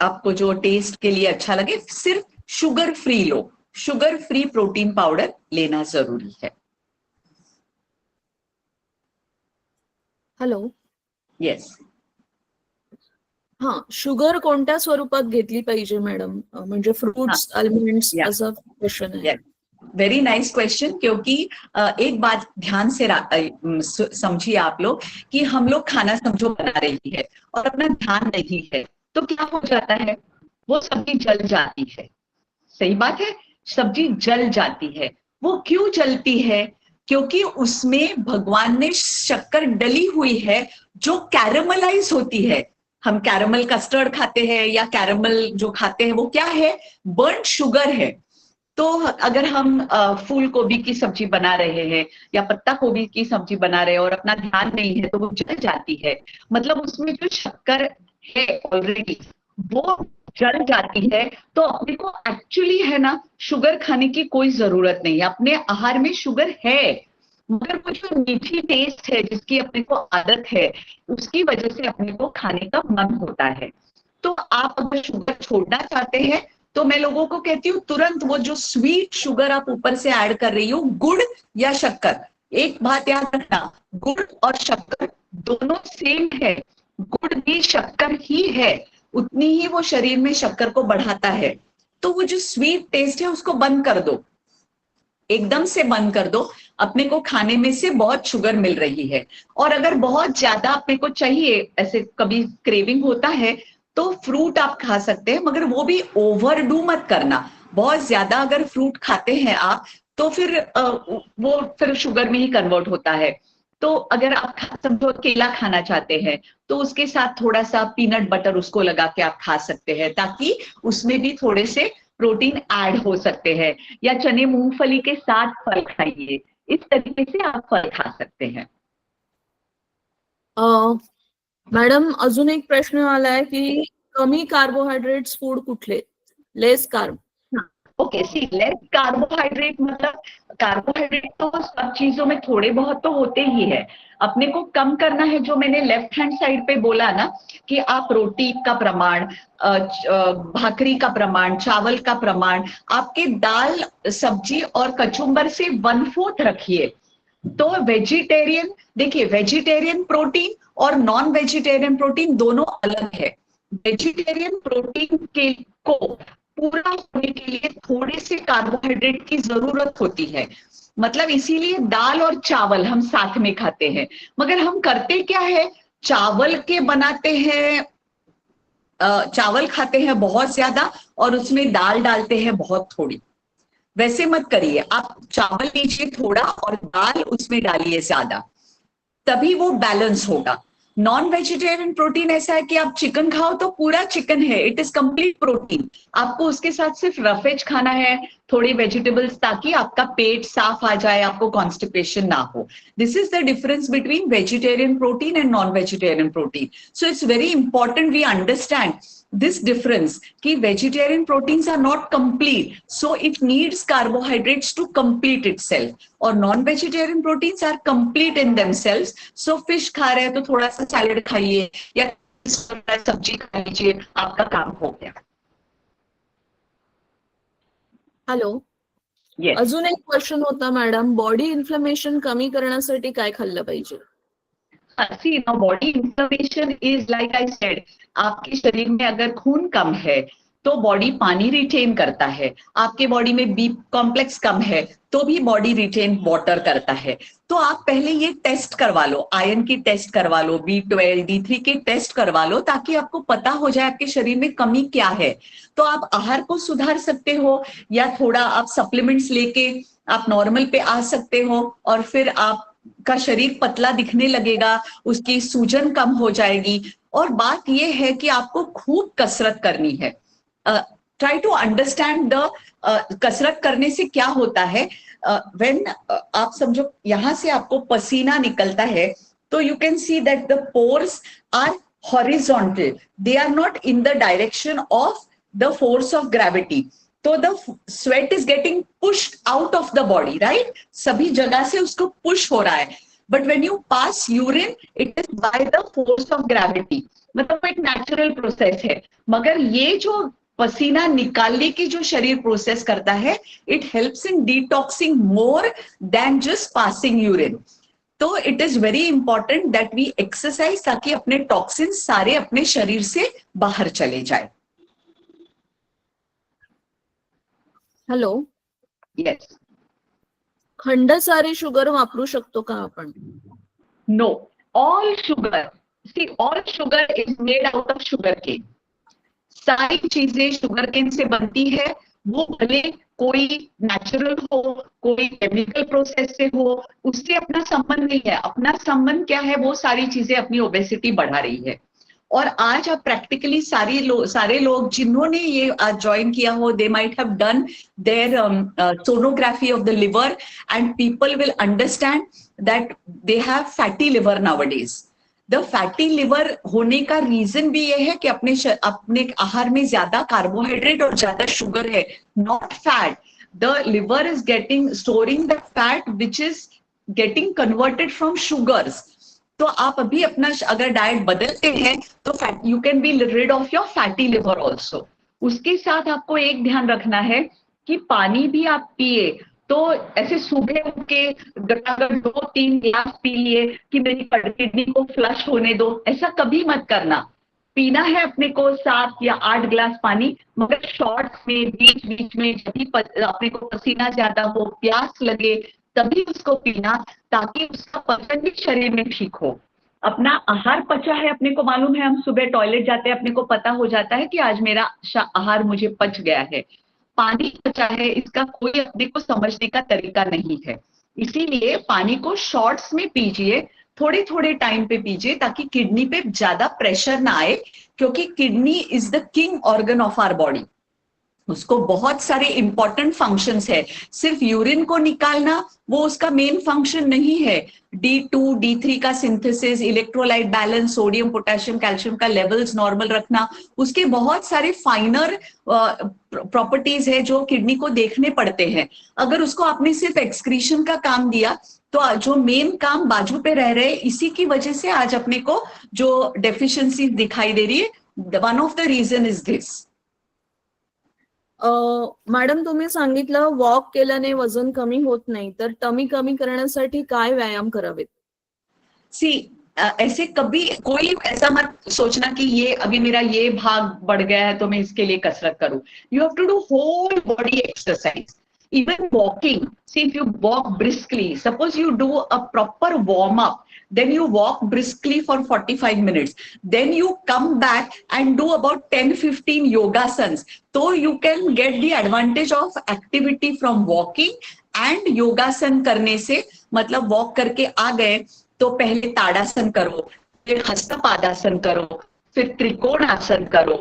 आपको जो टेस्ट के लिए अच्छा लगे, सिर्फ शुगर फ्री लो, शुगर फ्री प्रोटीन पाउडर लेना जरूरी है। हॅलो। येस। हा, शुगर कोणत्या स्वरूपात घेतली पाहिजे मॅडम? म्हणजे फ्रुट्स, आल्मंड्स, या असा क्वेश्चन आहे। वेरी नाइस क्वेश्चन, क्योंकि एक बात ध्यान से समझिए आप लोग कि हम लोग खाना समझो बना रही है और अपना ध्यान नहीं है, तो क्या हो जाता है, वो सब्जी जल जाती है। सही बात है, सब्जी जल जाती है। वो क्यों जलती है? क्योंकि उसमें भगवान ने शक्कर डली हुई है जो कैरमलाइज होती है। हम कैरमल कस्टर्ड खाते हैं या कैरमल जो खाते हैं वो क्या है, बर्न शुगर है। तो अगर हम फूल गोभी की सब्जी बना रहे हैं या पत्ता गोभी की सब्जी बना रहे हैं और अपना ध्यान नहीं है तो वो जल जाती है, मतलब उसमें जो शक्कर है ऑलरेडी वो जल जाती है। तो अपने को एक्चुअली है ना, शुगर खाने की कोई जरूरत नहीं है। अपने आहार में शुगर है, मगर वो जो मीठी टेस्ट है जिसकी अपने को आदत है, उसकी वजह से अपने को खाने का मन होता है। तो आप अगर शुगर छोड़ना चाहते हैं तो मैं लोगों को कहती हूँ तुरंत वो जो स्वीट शुगर आप ऊपर से ऐड कर रही हो, गुड़ या शक्कर, एक बात याद रखना, गुड़ और शक्कर दोनों सेम है। गुड़ भी शक्कर ही है, उतनी ही वो शरीर में शक्कर को बढ़ाता है। तो वो जो स्वीट टेस्ट है उसको बंद कर दो, एकदम से बंद कर दो। अपने को खाने में से बहुत शुगर मिल रही है। और अगर बहुत ज्यादा अपने को चाहिए, ऐसे कभी क्रेविंग होता है, तो फ्रूट आप खा सकते हैं, मगर वो भी ओवरडू मत करना। बहुत ज्यादा अगर फ्रूट खाते हैं आप तो फिर वो फिर शुगर में ही कन्वर्ट होता है। तो अगर आप समझो केला खाना चाहते हैं तो उसके साथ थोड़ा सा पीनट बटर उसको लगा के आप खा सकते हैं, ताकि उसमें भी थोड़े से प्रोटीन ऐड हो सकते हैं। या चने मूंगफली के साथ फल खाइए, इस तरीके से आप फल खा सकते हैं। मॅडम अजून एक प्रश्न आला आहे की कमी कार्बोहायड्रेट्स फूड कुठले, लेस कार्ब? ओके, सी लेस कार्बोहाइड्रेट मतलब कार्बोहाइड्रेट तो सब चीजों में थोड़े बहुत तो होते ही है। अपने को कम करना है, जो मैंने लेफ्ट हैंड साइड पे बोला ना, कि आप रोटी का प्रमाण, भाकरी का प्रमाण, चावल का प्रमाण, आपके दाल सब्जी और कचुम्बर से 1/4 रखिए। तो वेजिटेरियन, देखिए वेजिटेरियन प्रोटीन और नॉन वेजिटेरियन प्रोटीन दोनों अलग है। वेजिटेरियन प्रोटीन के को पूरा होने के लिए थोड़े से कार्बोहाइड्रेट की जरूरत होती है। मतलब इसीलिए दाल और चावल हम साथ में खाते हैं। मगर हम करते क्या है, चावल के बनाते हैं, चावल खाते हैं बहुत ज्यादा और उसमें दाल डालते हैं बहुत थोड़ी। वैसे मत करिए, आप चावल लीजिए थोड़ा और दाल उसमें डालिए ज्यादा, तभी वो बैलेंस होगा। नॉन वेजिटेरियन प्रोटीन ऐसा है कि आप चिकन खाओ तो पूरा चिकन है, इट इज कंप्लीट प्रोटीन। आपको उसके साथ सिर्फ रफेज खाना है, थोड़ी वेजिटेबल्स, ताकि आपका पेट साफ आ जाए, आपको कॉन्स्टिपेशन ना हो। This is the difference between vegetarian protein and non vegetarian protein. So it's very important we understand this difference कि vegetarian proteins are not complete, so it needs carbohydrates to complete itself, और non vegetarian proteins are complete in themselves। so fish खा रहे हैं तो थोड़ा सा सैलेड खाइए या सब्जी खा लीजिए, आपका काम हो गया। Hello, Yes. अजून एक क्वेश्चन होता मॅडम, बॉडी इन्फ्लेमेशन कमी करण्यासाठी काय खाल्लं पाहिजे? See, now body inflammation is like I said, आपके शरीर में अगर खून कम है तो बॉडी पानी रिटेन करता है। आपके बॉडी में बी कॉम्प्लेक्स कम है तो भी बॉडी रिटेन वाटर करता है। तो आप पहले ये टेस्ट करवा लो, आयरन की टेस्ट करवा लो, B12 D3 की टेस्ट करवा लो, ताकि आपको पता हो जाए आपके शरीर में कमी क्या है। तो आप आहार को सुधार सकते हो या थोड़ा आप सप्लीमेंट्स लेके आप नॉर्मल पे आ सकते हो, और फिर आप का शरीर पतला दिखने लगेगा, उसकी सूजन कम हो जाएगी। और बात यह है कि आपको खूब कसरत करनी है। ट्राई टू अंडरस्टैंड द कसरत करने से क्या होता है। व्हेन आप समझो यहां से आपको पसीना निकलता है तो you can see that the pores are horizontal, they are not in the direction of the force of gravity. तो the sweat is getting pushed out of the body, right, सभी जगह से उसको पुश हो रहा है। But when you pass urine it is by the force of gravity, मतलब एक नेचुरल प्रोसेस है। मगर ये जो पसीना निकालने की जो शरीर प्रोसेस करता है, it helps in detoxing more than just passing urine. तो it is very important that we exercise, ताकि अपने टॉक्सिन सारे अपने शरीर से बाहर चले जाए। हॅलो, येस, खंडसारी शुगर वापरू शकतो का आपण? No, all sugar, see all sugar is made out of sugar cane. सारी चीजें शुगर केन से बनती है, वो भले कोई नेचुरल हो, कोई केमिकल प्रोसेस से हो, उससे अपना संबंध नहीं है। अपना संबंध क्या है, वो सारी चीजें अपनी ओबेसिटी बढ़ा रही है। और आज आप प्रैक्टिकली सारे लोग जिन्होंने ये आज ज्वाइन किया हो, they might have done their sonography of the liver, and people will understand that they have fatty liver nowadays. The fatty liver होने का रीजन भी ये है कि अपने आहार में ज्यादा कार्बोहाइड्रेट और ज्यादा शुगर है, not fat. The liver is storing the fat which is getting converted from sugars. तो आप अभी अपना अगर डाइट बदलते हैं तो you can be rid of your fatty liver also. उसके साथ आपको एक ध्यान रखना है कि पानी भी आप पिए। तो ऐसे सुबह उठ के अगर 2-3 गिलास पी लिए कि मेरी किडनी को फ्लश होने दो, ऐसा कभी मत करना। पीना है अपने को 7 या 8 गिलास पानी, मगर शॉर्ट्स में, बीच बीच में, जब भी अपने को पसीना ज्यादा हो, प्यास लगे, तभी उसको पीना, ताकि उसका पचन भी शरीर में ठीक हो। अपना आहार पचा है, अपने को मालूम है, हम सुबह टॉयलेट जाते हैं, अपने को पता हो जाता है कि आज मेरा आहार मुझे पच गया है। पानी पचा है, इसका कोई अपने को समझने का तरीका नहीं है। इसीलिए पानी को शॉर्ट्स में पीजिए, थोड़े थोड़े टाइम पे पीजिए, ताकि किडनी पे ज्यादा प्रेशर ना आए, क्योंकि kidney is the king organ of our body. उसको बहुत सारे इंपॉर्टेंट फंक्शंस है। सिर्फ यूरिन को निकालना वो उसका मेन फंक्शन नहीं है। D2, D3 का synthesis, electrolyte balance, sodium potassium calcium का लेवल्स नॉर्मल रखना, उसके बहुत सारे फाइनर प्रॉपर्टीज है जो किडनी को देखने पड़ते हैं। अगर उसको आपने सिर्फ एक्सक्रीशन का काम दिया तो जो मेन काम बाजू पे रह रहे, इसी की वजह से आज अपने को जो डेफिशिएंसी दिखाई दे रही है, one of the reason is this. Madam, तुम्ही सांगितलं वॉक केल्याने वजन कमी होत नाही, तर टमी कमी करण्यासाठी काय व्यायाम करावेत? सी ऐसे कभी कोई ऐसा मत सोचना कि ये अभी मेरा ये भाग बढ़ गया है तो मैं इसके लिए कसरत करूं। You have to do whole body exercise, even walking. See, if you walk briskly, suppose you do a proper warm up, then you walk briskly for 45 minutes, then you come back and do about 10-15 yogasans, so you can get the advantage of activity from walking and yogasan करने से। मतलब walk करके आ गए तो पहले ताड़ासन करो, फिर हस्तपादासन करो, फिर त्रिकोण आसन करो,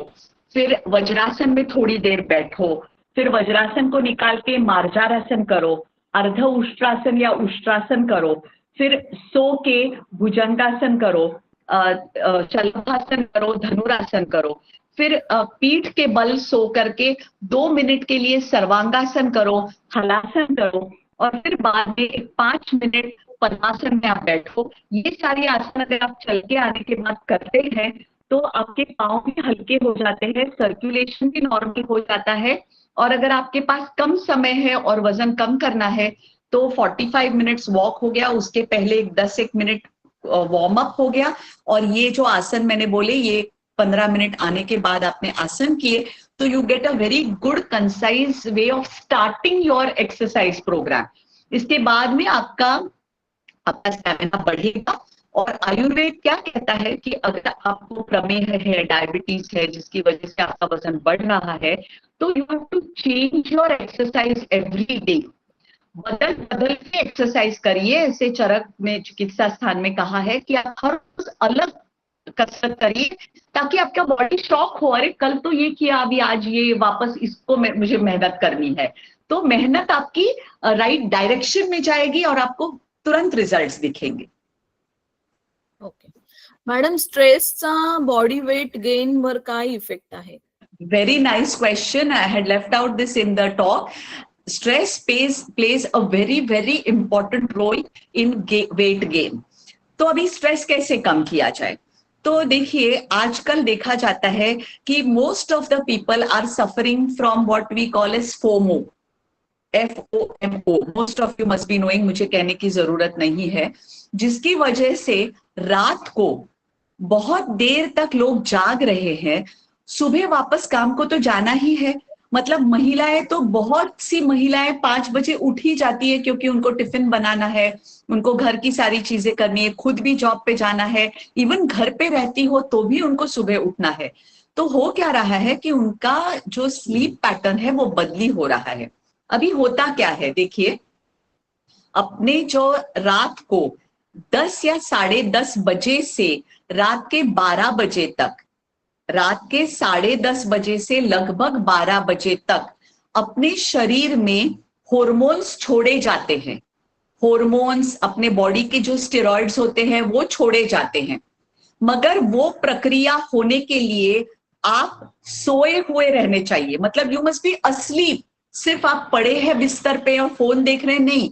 फिर वज्रासन में थोड़ी देर बैठो, फिर वज्रासन को निकाल के मार्जारासन करो, अर्ध उष्ट्रासन या उष्ट्रासन करो, फिर सो के भुजंगासन करो, शलभासन करो, धनुरासन करो, फिर पीठ के बल सो करके 2 मिनट के लिए सर्वांगासन करो, हलासन करो, और फिर बाद में 5 मिनट पद्मासन में आप बैठो। ये सारी आसन अगर आप चल के आने के बाद करते हैं तो आपके पांव भी हल्के हो जाते हैं, सर्कुलेशन भी नॉर्मल हो जाता है। और अगर आपके पास कम समय है और वजन कम करना है तो 45 मिनट्स वॉक हो गया, उसके पहले 10-1 मिनट वार्म अप हो गया, और ये जो आसन मैंने बोले ये 15 मिनट आने के बाद आपने आसन किए, तो you get a very good concise way of starting your exercise program. इसके बाद में आपका स्टैमिना बढ़ेगा। और आयुर्वेद क्या कहता है कि अगर आपको प्रमेह है, डायबिटीज है, जिसकी वजह से आपका वजन बढ़ रहा है, तो you have to change your exercise every day. बदल बदल के एक्सरसाइज करिए। ऐसे चरक में चिकित्सा स्थान में कहा है कि आप हर रोज अलग कसरत करिए, ताकि आपका बॉडी शॉक हो, अरे कल तो ये किया, अभी आज ये, वापस इसको मुझे मेहनत करनी है। तो मेहनत आपकी राइट डायरेक्शन में जाएगी और आपको तुरंत रिजल्ट्स दिखेंगे। ओके मॅडम, स्ट्रेसचा बॉडी वेट गेन वर काय इफेक्ट आहे? Very nice question. I had left out this in the talk. Stress plays a very important role in weight gain. तो अभी स्ट्रेस कैसे कम किया जाए? तो देखिए, आजकल देखा जाता है कि most of the people are suffering from what we call as FOMO. FOMO. Most of you must be knowing, मुझे कहने की जरूरत नहीं है, जिसकी वजह से रात को बहुत देर तक लोग जाग रहे हैं। सुबह वापस काम को तो जाना ही है, मतलब महिलाएं तो बहुत सी महिलाएं 5 बजे उठ ही जाती है, क्योंकि उनको टिफिन बनाना है, उनको घर की सारी चीजें करनी है, खुद भी जॉब पे जाना है, इवन घर पे रहती हो तो भी उनको सुबह उठना है। तो हो क्या रहा है कि उनका जो स्लीप पैटर्न है वो बदली हो रहा है। अभी होता क्या है देखिए, अपने जो रात को 10 या 10:30 बजे से रात के 12 बजे तक, रात के 10:30 बजे से लगभग 12 बजे तक अपने शरीर में हॉर्मोन्स छोड़े जाते हैं। हॉर्मोन्स, अपने बॉडी के जो स्टेरॉइड्स होते हैं वो छोड़े जाते हैं। मगर वो प्रक्रिया होने के लिए आप सोए हुए रहने चाहिए, मतलब यू मस्ट बी अस्लीप। सिर्फ आप पड़े हैं बिस्तर पे और फोन देख रहे हैं, नहीं,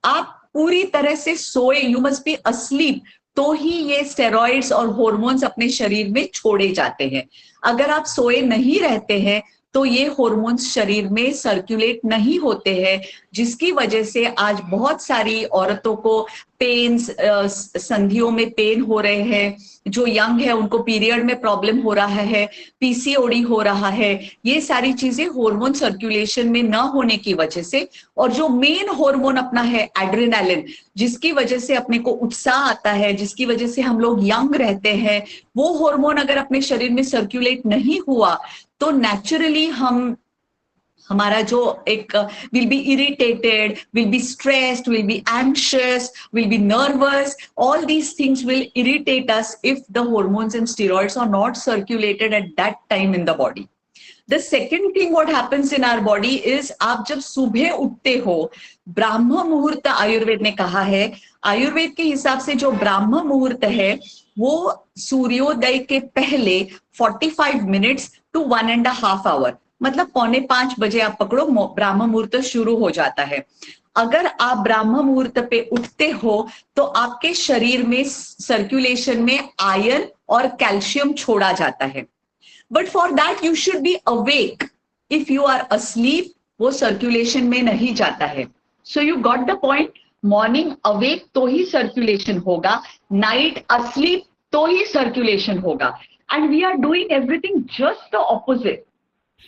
आप पूरी तरह से सोए, यू मस्ट बी अस्लीप, तो ही ये स्टेरॉइड्स और हॉर्मोन्स अपने शरीर में छोड़े जाते हैं। अगर आप सोए नहीं रहते हैं तो ये हॉर्मोन्स शरीर में सर्कुलेट नहीं होते हैं, जिसकी वजह से आज बहुत सारी औरतों को पेन्स, संधियों में पेन हो रहे हैं, जो यंग है उनको पीरियड में प्रॉब्लम हो रहा है, पीसीओडी हो रहा है। ये सारी चीजें हार्मोन सर्कुलेशन में ना होने की वजह से, और जो मेन हार्मोन अपना है एड्रेनालिन, जिसकी वजह से अपने को उत्साह आता है, जिसकी वजह से हम लोग यंग रहते हैं, वो हार्मोन अगर अपने शरीर में सर्कुलेट नहीं हुआ तो नेचुरली हमारा जो एक will be irritated, will be stressed, will be anxious, will be nervous, all these things will irritate us if the hormones and steroids are not circulated at that time in the body. The second thing what happens in our body is, आप जब सुबह उठते हो, ब्राह्म मुहूर्त आयुर्वेद ने कहा है, आयुर्वेद के हिसाब से जो ब्राह्म मुहूर्त है वो सूर्योदय के पहले 45 मिनट्स टू 1.5 आवर, मतलब 4:45 आप पकड़ो, ब्राह्म मुहूर्त शुरू हो जाता है। अगर आप ब्राह्म मुहूर्त पे उठते हो तो आपके शरीर में सर्कुलेशन में आयरन और कैल्शियम छोड़ा जाता है। But for that you should be awake. If you are asleep वो सर्कुलेशन में नहीं जाता है। So you got the point. Morning awake तो ही सर्कुलेशन होगा, नाइट अस्लीप तो ही सर्कुलेशन होगा, and we are doing everything just the opposite.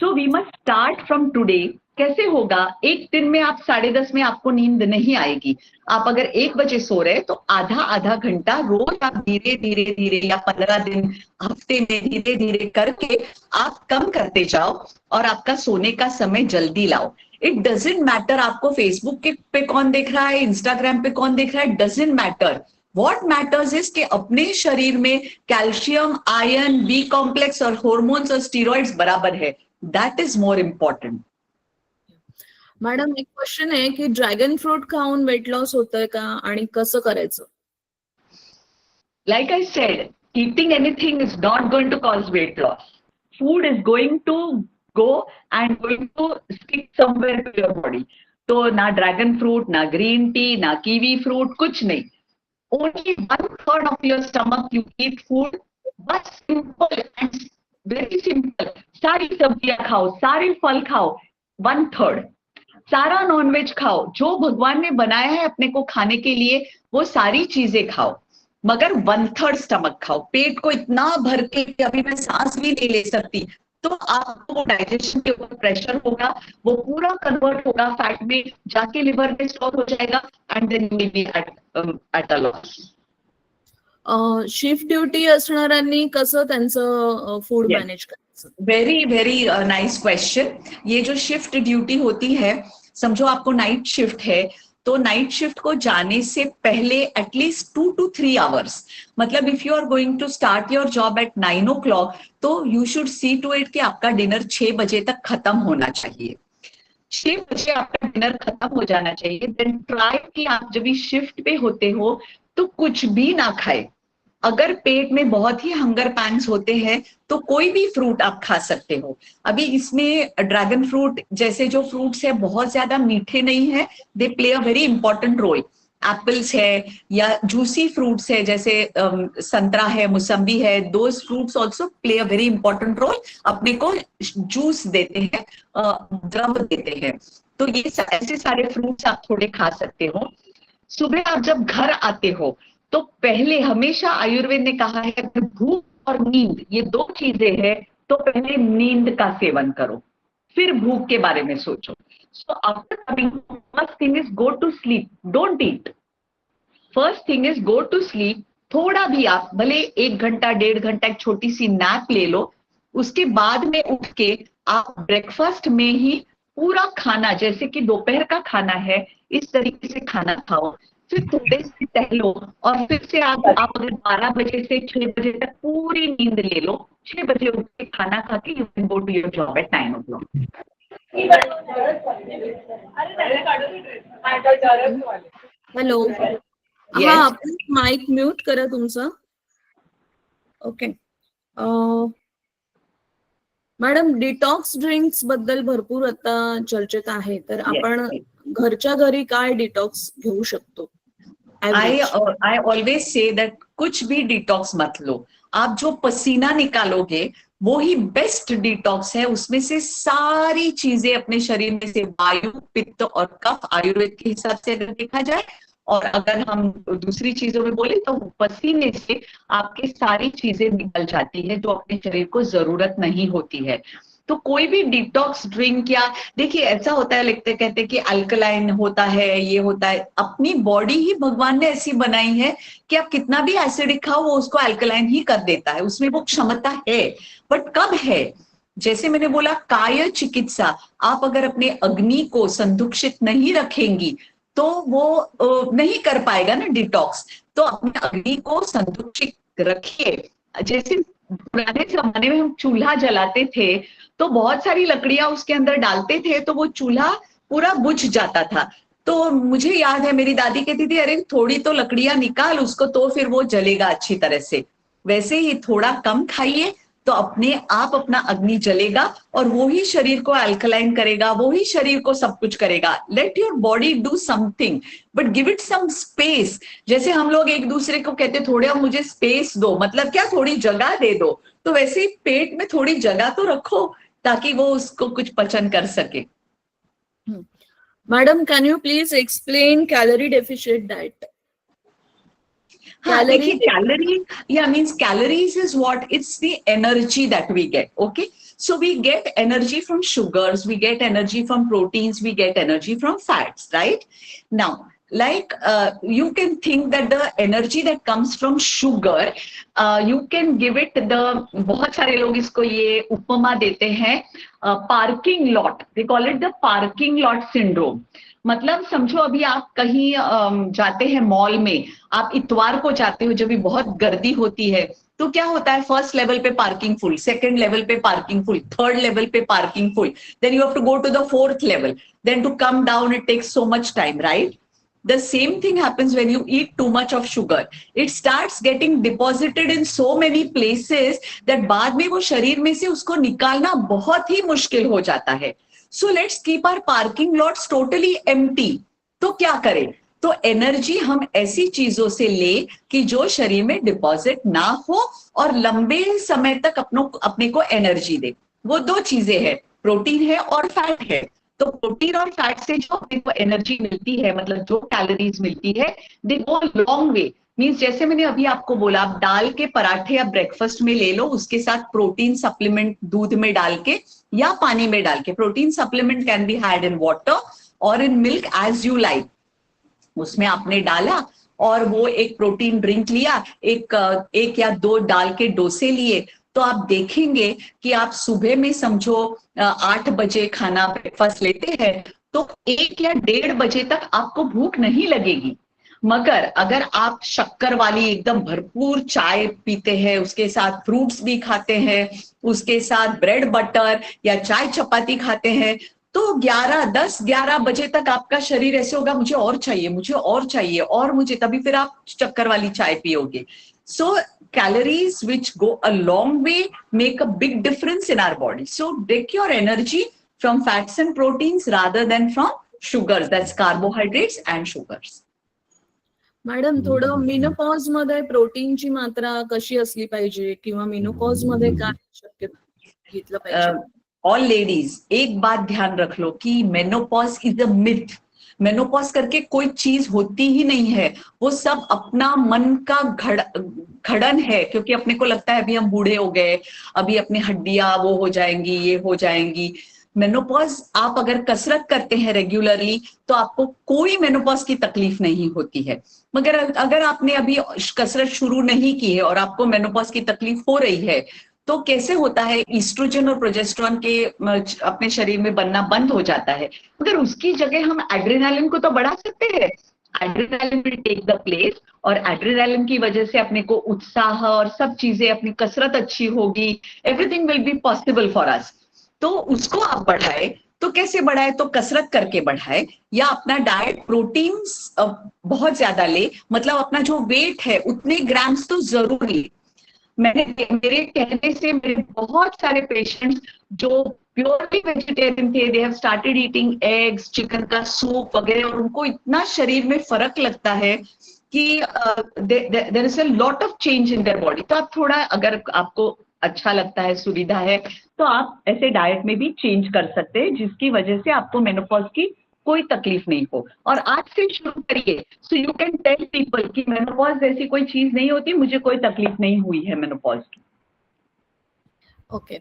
So we must start from today. कैसे होगा? एक दिन में आप 10:30 में आपको नींद नहीं आएगी। आप अगर 1 बजे सो रहे तो आधा आधा घंटा रोज आप धीरे धीरे धीरे, या 15 दिन, हफ्ते में धीरे धीरे करके आप कम करते जाओ और आपका सोने का समय जल्दी लाओ। इट डजेंट मैटर आपको फेसबुक पे कौन देख रहा है, इंस्टाग्राम पे कौन देख रहा है, doesn't matter. What matters is कि अपने शरीर में कैल्शियम, आयरन, बी कॉम्प्लेक्स और हॉर्मोन्स और स्टीरॉइड्स बराबर है। That is more important. Madam, एक क्वेश्चन आहे की ड्रॅगन फ्रूट खाऊन वेट लॉस होतंय का आणि कसं करायचं? Like I said, eating anything is not going to cause weight loss. Food is going to go and going to stick somewhere to your body. तो ना ड्रैगन फ्रूट, ना ग्रीन टी, ना कीवी फ्रूट, कुछ नहीं। Only 1/3 of your stomach you eat food. बस simple and very simple. सारी सब्जियां खाओ, सारे फल खाओ, 1/3। सारा नॉनवेज खाओ, जो भगवान ने बनाया है अपने को खाने के लिए वो सारी चीजें खाओ, मगर 1/3 स्टमक खाओ। पेट को इतना भर के कि अभी मैं सांस भी नहीं ले सकती, तो आपको डाइजेशन के ऊपर प्रेशर होगा, वो पूरा कन्वर्ट होगा फैट में, जाके लिवर में स्टोर हो जाएगा, and then you will be at a loss. Shift duty असणाऱ्यांनी कसं त्यांचं फूड Yes. मॅनेज करायचं? Very very nice question. ये जो शिफ्ट ड्यूटी होती है, समझो आपको नाइट शिफ्ट है, तो नाइट शिफ्ट को जाने से पहले एटलीस्ट 2 to 3 आवर्स, मतलब if you are going to start your job at 9 o'clock, तो you should see to it कि आपका डिनर 6 बजे तक खत्म होना चाहिए। 6 बजे आपका डिनर खत्म हो जाना चाहिए। देन ट्राई कि आप जब भी शिफ्ट पे होते हो तो कुछ भी ना खाए। अगर पेट में बहुत ही हंगर पैंस होते हैं तो कोई भी फ्रूट आप खा सकते हो। अभी इसमें ड्रैगन फ्रूट जैसे जो फ्रूट्स है बहुत ज्यादा मीठे नहीं है, they play a very important role. Apples है या जूसी फ्रूट्स है, जैसे संतरा है, मौसम्बी है, those fruits also play a very important role, अपने को जूस देते हैं, द्रव देते हैं। तो ये ऐसे सारे फ्रूट्स आप थोड़े खा सकते हो। सुबह आप जब घर आते हो तो पहले हमेशा आयुर्वेद ने कहा है कि भूख और नींद ये 2 चीजें हैं, तो पहले नींद का सेवन करो। फिर भूख के बारे में सोचो. So after coming, first thing is go to sleep. Don't eat. First thing is go to sleep. थोड़ा भी आप भले 1 घंटा 1.5 घंटा एक छोटी सी नैप ले लो. उसके बाद में उठ के आप ब्रेकफास्ट में ही पूरा खाना, जैसे कि दोपहर का खाना है, इस तरीके से खाना खाओ. फिर थोड़े से टहलो और फिर से आप अगर 12 बजे से 6 बजे तक पूरी नींद ले लो. 6 बजे उठ के खाना खा के you can go to your job at 9 o'clock. Hello. Yes. हा, माईक म्यूट करा तुमचं. ओके. मॅडम, डिटॉक्स ड्रिंक्स बद्दल भरपूर आता चर्चेत आहे, तर आपण घरच्या घरी काय डिटॉक्स घेऊ शकतो? I always say that कुछ भी डिटॉक्स मत लो. आप जो पसीना निकालोगे वो ही बेस्ट डिटॉक्स है. उसमें से सारी चीजें अपने शरीर में से वायु, पित्त और कफ, आयुर्वेद के हिसाब से अगर देखा जाए, और अगर हम दूसरी चीजों में बोले तो पसीने से आपके सारी चीजें निकल जाती है जो अपने शरीर को जरूरत नहीं होती है. तो कोई भी डिटॉक्स ड्रिंक, या देखिए ऐसा होता है, लिखते कहते हैं कि अल्कलाइन होता है, ये होता है. अपनी बॉडी ही भगवान ने ऐसी बनाई है कि आप कितना भी एसिडिक खाओ वो उसको अल्कलाइन ही कर देता है. उसमें वो क्षमता है. बट कब है? जैसे मैंने बोला, काय चिकित्सा. आप अगर अपने अग्नि को संदूषित नहीं रखेंगी तो वो नहीं कर पाएगा ना डिटॉक्स. तो अपने अग्नि को संदूषित रखिए. जैसे पुराने जमाने में हम चूल्हा जलाते थे तो बहुत सारी लकड़ियां उसके अंदर डालते थे तो वो चूल्हा पूरा बुझ जाता था. तो मुझे याद है मेरी दादी कहती थी, अरे थोड़ी तो लकड़ियां निकाल उसको तो फिर वो जलेगा अच्छी तरह से. वैसे ही थोड़ा कम खाइए तो अपने आप अपना अग्नि जलेगा और वो ही शरीर को अल्कलाइन करेगा, वो ही शरीर को सब कुछ करेगा. Let your body do something but give it some space. जैसे हम लोग एक दूसरे को कहते थोड़ा मुझे स्पेस दो, मतलब क्या, थोड़ी जगह दे दो. तो वैसे ही पेट में थोड़ी जगह तो रखो ताकि वो उसको कुछ पचन कर सके. Madam, can you please explain calorie deficient diet? Calorie, means calories is what? It's the energy that we get. Okay. So we get energy from sugars, we get energy from proteins, we get energy from fats, right? Now, like you can think that the energy that comes from sugar, you can give it the, बहुत सारे लोग इसको ये उपमा देते हैं, parking lot. They call it the parking lot syndrome. मतलब समझो अभी आप कहीं जाते हैं मॉल में, आप इतवार को जाते हो जब भी बहुत गर्दी होती है, तो क्या होता है, फर्स्ट लेवल पे पार्किंग फुल, सेकंड लेवल पे पार्किंग फुल, थर्ड लेवल पे parking full, then you have to go to the fourth level, then to come down it takes so much time, right? The same thing happens when you eat too much of sugar. It starts getting deposited in so many places that बाद में वो शरीर में से उसको निकालना बहुत ही मुश्किल हो जाता है. So let's keep our parking lots totally empty. तो क्या करें? तो एनर्जी हम ऐसी चीजों से ले कि जो शरीर में डिपॉजिट ना हो और लंबे समय तक अपने को एनर्जी दे. वो दो चीजें हैं, प्रोटीन है और फैट है. तो प्रोटीन और फैट से जो अपने को एनर्जी मिलती है, मतलब जो कैलोरीज मिलती है, दे गो लॉन्ग वे. मीन्स जैसे मैंने अभी आपको बोला, आप दाल के पराठे आप ब्रेकफास्ट में ले लो, उसके साथ प्रोटीन सप्लीमेंट दूध में डाल के या पानी में डाल के. Protein supplement can be had in water और in milk as you like. उसमें आपने डाला और वो एक प्रोटीन ड्रिंक लिया, एक या दो डाल के डोसे लिए, तो आप देखेंगे कि आप सुबह में समझो 8 बजे खाना ब्रेकफास्ट लेते हैं तो 1 या 1:30 बजे तक आपको भूख नहीं लगेगी. मगर अगर आप शक्कर वाली एकदम भरपूर चाय पीते हैं, उसके साथ फ्रूट्स भी खाते हैं, उसके साथ ब्रेड बटर या चाय चपाती खाते हैं, तो 10-11 बजे तक आपका शरीर ऐसे होगा, मुझे और चाहिए, मुझे और चाहिए, और मुझे, तभी फिर आप चक्कर वाली चाय पियोगे. So calories which go a long way make a big difference in our body. So take your energy from fats and proteins rather than from sugars. That's carbohydrates and sugars. Madam, थोडं मेनोपॉज मध्ये प्रोटीनची मात्रा कशी असली पाहिजे किंवा मेनोपॉज मध्ये काय शक्य घेतलं पाहिजे? ऑल लेडीज, एक बात ध्यान रख लो कि menopause is a myth. Menopause करके कोई चीज होती ही नहीं है. वो सब अपना मन का घड़न है, क्योंकि अपने को लगता है अभी हम बूढ़े हो गए, अभी अपनी हड्डियां वो हो जाएंगी, ये हो जाएंगी. मेनोपॉज आप अगर कसरत करते हैं रेगुलरली तो आपको कोई मेनोपॉज की तकलीफ नहीं होती है। मगर अगर आपने अभी कसरत शुरू नहीं की है और आपको मेनोपॉज की तकलीफ हो रही है, तो कैसे होता है, ईस्ट्रोजन और प्रोजेस्टेरॉन के अपने शरीर में बनना बंद हो जाता है। मगर उसकी जगह हम एड्रेनालिन को तो बढ़ा सकते हैं। Adrenaline will take the place, और एड्रेनालिन की वजह से अपने को उत्साह और सब चीजें, अपनी कसरत अच्छी होगी, everything will be possible for us. तो उसको आप बढ़ाए, तो कैसे बढ़ाए, तो कसरत करके बढ़ाए, या अपना डाइट प्रोटीन बहुत ज्यादा ले, मतलब अपना जो वेट है उतने ग्राम्स तो जरूर ले। मेरे कहने से मेरे बहुत सारे पेशेंट्स जो प्योरली वेजिटेरियन थे, they have started eating eggs, chicken का सूप वगैरह, और उनको इतना शरीर में फर्क लगता है कि there is a lot of change in their body. तो आप थोड़ा, अगर आपको अच्छा लगता है, सुविधा है, तो आप ऐसे डाइट में भी चेंज कर सकते हैं, जिसकी वजह से आपको मेनोपॉज की कोई तकलीफ नहीं हो। और आज से शुरू करिए, so you can tell people कि मेनोपॉज जैसी कोई चीज नहीं होती, मुझे कोई तकलीफ नहीं हुई है मेनोपॉज की। ओके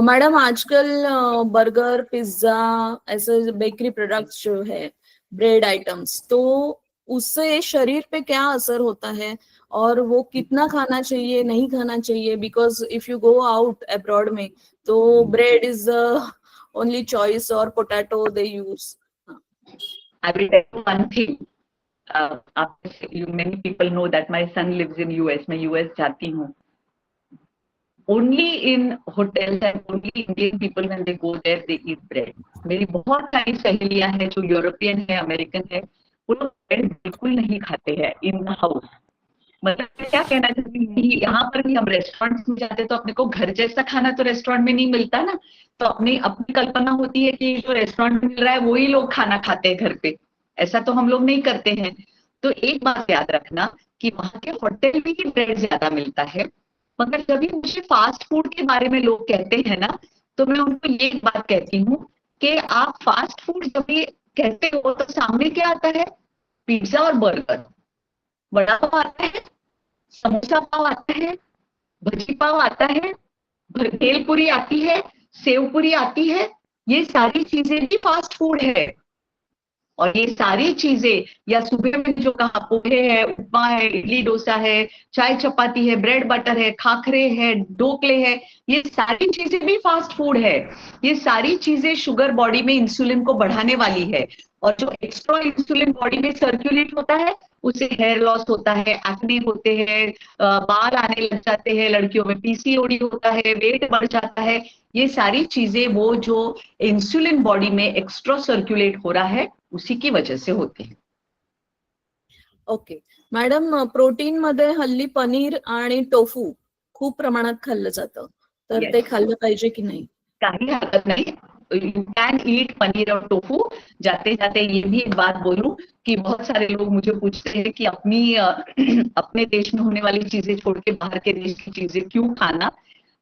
मैडम, आजकल बर्गर, पिज्जा, ऐसे बेकरी प्रोडक्ट्स जो है, ब्रेड आइटम्स, तो उससे शरीर पे क्या असर होता है और वो कितना खाना चाहिए, नहीं खाना चाहिए? Because if you go out abroad में, तो ब्रेड इज ओनली चॉइस, और potato they use. I will tell you one thing. Many people know that my son lives in US. मैं US जाती हूँ. Only in hotels and only Indian people when they go there they eat bread. मेरी बहुत सारी सहेलियां हैं जो यूरोपियन है, अमेरिकन है, वो लोग ब्रेड बिल्कुल नहीं खाते हैं इन द हाउस। मतलब क्या कहना चाहती हूँ, यहाँ पर भी हम रेस्टोरेंट में जाते तो अपने को घर जैसा खाना तो रेस्टोरेंट में नहीं मिलता ना, तो अपनी कल्पना होती है कि जो रेस्टोरेंट में मिल रहा है वही लोग खाना खाते हैं घर पे। ऐसा तो हम लोग नहीं करते हैं। तो एक बात याद रखना कि वहां के होटल में ही ब्रेड ज्यादा मिलता है। मगर जब भी मुझे फास्ट फूड के बारे में लोग कहते हैं ना, तो मैं उनको ये बात कहती हूँ कि आप फास्ट फूड जब भी कहते हो तो सामने क्या आता है? पिज्जा और बर्गर, वड़ा पाव आता है, समोसा पाव आता है, भजी पाव आता है, भेलपुरी आती है, सेव पूरी आती है। ये सारी चीजें भी फास्ट फूड है। और ये सारी चीजें, या सुबह में जो कहा, पोहे है, उपमा है, इडली डोसा है, चाय चपाती है, ब्रेड बटर है, खाखरे है, ढोकले है, ये सारी चीजें भी फास्ट फूड है। ये सारी चीजें शुगर बॉडी में इंसुलिन को बढ़ाने वाली है, और जो एक्स्ट्रा इंसुलिन बॉडी में सर्कुलेट होता है उससे हेयर लॉस होता है, एक्ने होते हैं, बाल आने लग जाते हैं, लड़कियों में पीसीओडी होता है, वेट बढ़ जाता है। ये सारी चीजें वो जो इंसुलिन बॉडी में एक्स्ट्रा सर्क्युलेट हो रहा है उसी की वजह से होते हैं। ओके मॅडम, प्रोटीन मध्ये हल्ली पनीर आणि टोफू खूप प्रमाणात खाल्लं जातं, तर ते खाल्लं पाहिजे की नाही? काही हरकत नहीं, यू कैन ईट पनीर और टोफू। जाते जाते ये भी एक बात बोलूं कि बहुत सारे लोग मुझे पूछते हैं कि अपने देश में होने वाली चीजें छोड़ के बाहर के देश की चीजें क्यों खाना।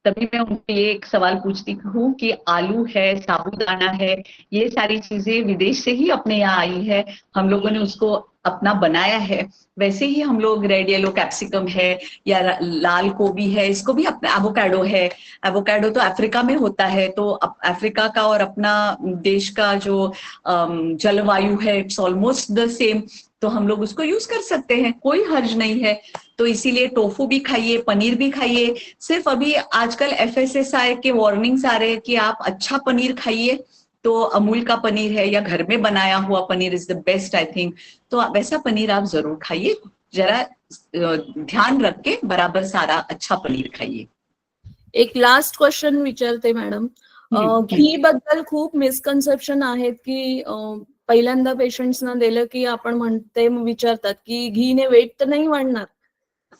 तभी मैं उनको ये एक सवाल पूछती हूँ कि आलू है, साबूदाना है, ये सारी चीजें विदेश से ही अपने यहाँ आई है, हम लोगों ने उसको अपना बनाया है। वैसे ही हम लोग रेड येलो कैप्सिकम है या लाल गोभी है, इसको भी अपना एवोकाडो है। एवोकाडो तो अफ्रीका में होता है, तो अफ्रीका का और अपना देश का जो जलवायु है इट्स ऑलमोस्ट द सेम, तो हम लोग उसको यूज कर सकते हैं, कोई हर्ज नहीं है। तो इसीलिए टोफू भी खाइए, पनीर भी खाइए। सिर्फ अभी आजकल FSSAI के वार्निंग्स आ रहे हैं कि आप अच्छा पनीर खाइए, तो अमूल का पनीर है या घर में बनाया हुआ paneer is the best I think. तो वैसा पनीर आप जरूर खाइए, जरा ध्यान रख के बराबर सारा अच्छा पनीर खाइए। एक लास्ट क्वेश्चन विचारते मॅडम, घी बद्दल खूप मिसकन्सेप्शन आहेत की पहिल्यांदा पेशंट्सना दिलं की आपण म्हणते, विचारतात की घीने वेट तर नाही वाढणार,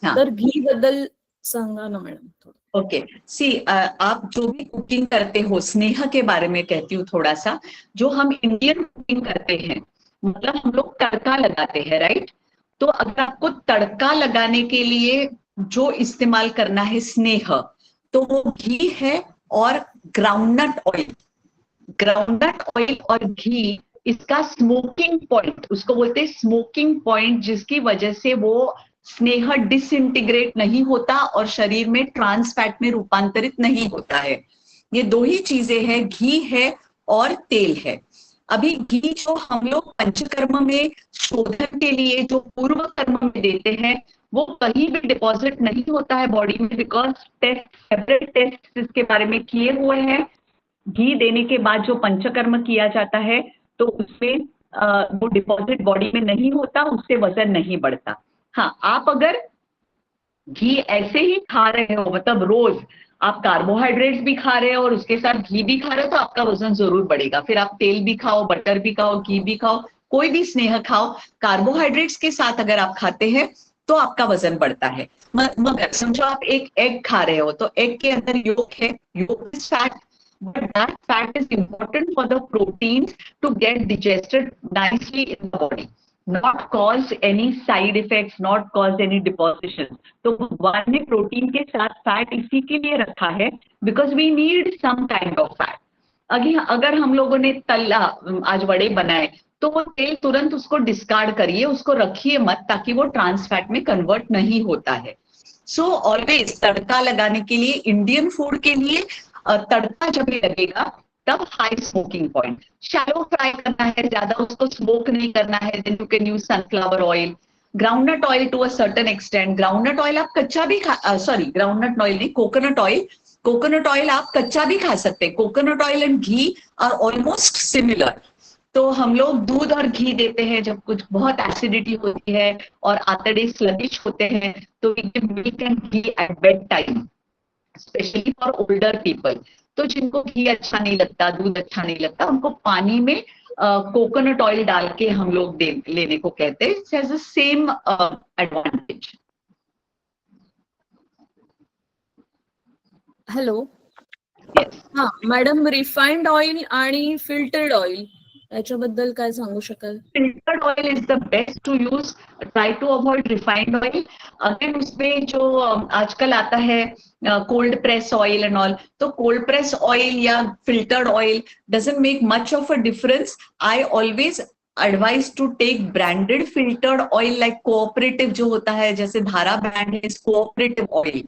तर घी बद्दल सांगा ना मॅडम। ओके सी, आप जो भी कुकिंग करते हो, स्नेह के बारे में कहती हूँ थोड़ा सा। जो हम इंडियन कुकिंग करते हैं, मतलब हम लोग तड़का लगाते हैं, राइट? तो अगर आपको तड़का लगाने के लिए जो इस्तेमाल करना है स्नेह, तो वो घी है और ग्राउंडनट ऑयल। ग्राउंडनट ऑयल और घी, इसका स्मोकिंग पॉइंट, उसको बोलते हैं स्मोकिंग पॉइंट, जिसकी वजह से वो स्नेह डिसइंटीग्रेट नहीं होता और शरीर में ट्रांस फैट में रूपांतरित नहीं होता है। ये दो ही चीजें हैं, घी है और तेल है। अभी घी जो हम लोग पंचकर्म में शोधन के लिए जो पूर्व कर्म में देते हैं, वो कहीं भी डिपॉजिट नहीं होता है बॉडी में, बिकॉज टेस्ट, सेपरेट टेस्ट इसके बारे में किए हुए हैं। घी देने के बाद जो पंचकर्म किया जाता है तो उसमें वो डिपॉजिट बॉडी में नहीं होता, उससे वजन नहीं बढ़ता। हाँ, आप अगर घी ऐसे ही खा रहे हो, मतलब रोज आप कार्बोहाइड्रेट्स भी खा रहे हो और उसके साथ घी भी खा रहे हो, तो आपका वजन जरूर बढ़ेगा। फिर आप तेल भी खाओ, बटर भी खाओ, घी भी खाओ, कोई भी स्नेह खाओ, कार्बोहाइड्रेट्स के साथ अगर आप खाते हैं तो आपका वजन बढ़ता है। मगर समझो आप एक एग खा रहे हो, तो एग के अंदर योक है, yolk is fat, but that fat is important for the proteins to get digested nicely in the body, not cause any side effects, not cause any deposition. तो भगवान ने प्रोटीन के साथ फैट इसी के लिए रखा है, because we need some kind of fat. अगर हम लोगों ने तला, आज वड़े बनाए, तो वो तेल तुरंत उसको डिस्कार्ड करिए, उसको रखिए मत, ताकि वो ट्रांस फैट में कन्वर्ट नहीं होता है। सो ऑलवेज तड़का लगाने के लिए, इंडियन फूड के लिए तड़का जब भी लगेगा तब high smoking point, shallow fry करना है, ज्यादा उसको स्मोक नहीं करना है, then you can use sunflower oil, groundnut oil to a certain extent. Groundnut oil आप कच्चा भी सॉरी ग्राउंडनट ऑयल नहीं, कोकोनट ऑयल, कोकोनट ऑयल आप कच्चा भी खा सकते हैं। Coconut oil and ghee are almost similar. तो हम लोग दूध और घी देते हैं जब कुछ बहुत एसिडिटी होती है और आंतड़े स्लगिश होते हैं, तो we give milk and ghee at bed time, specially for older people. तो जिनको घी अच्छा नहीं लगता, दूध अच्छा नहीं लगता, उनको पानी में कोकोनट ऑयल डाल के हम लोग लेने को कहते हैं। It's has the same advantage. Hello. Yes, हा मॅडम, रिफाइंड ऑइल आणि फिल्टर्ड ऑइल याच्याबद्दल काय सांगू शकाल? filtered oil is the best to use. Try to avoid refined oil. Again उसमें जो आजकल आता है cold press oil and all, तो कोल्ड प्रेस ऑयल या filtered oil doesn't make much of a difference. I always advise to take branded filtered oil, like cooperative जो होता है, जैसे धारा ब्रांड है, cooperative oil.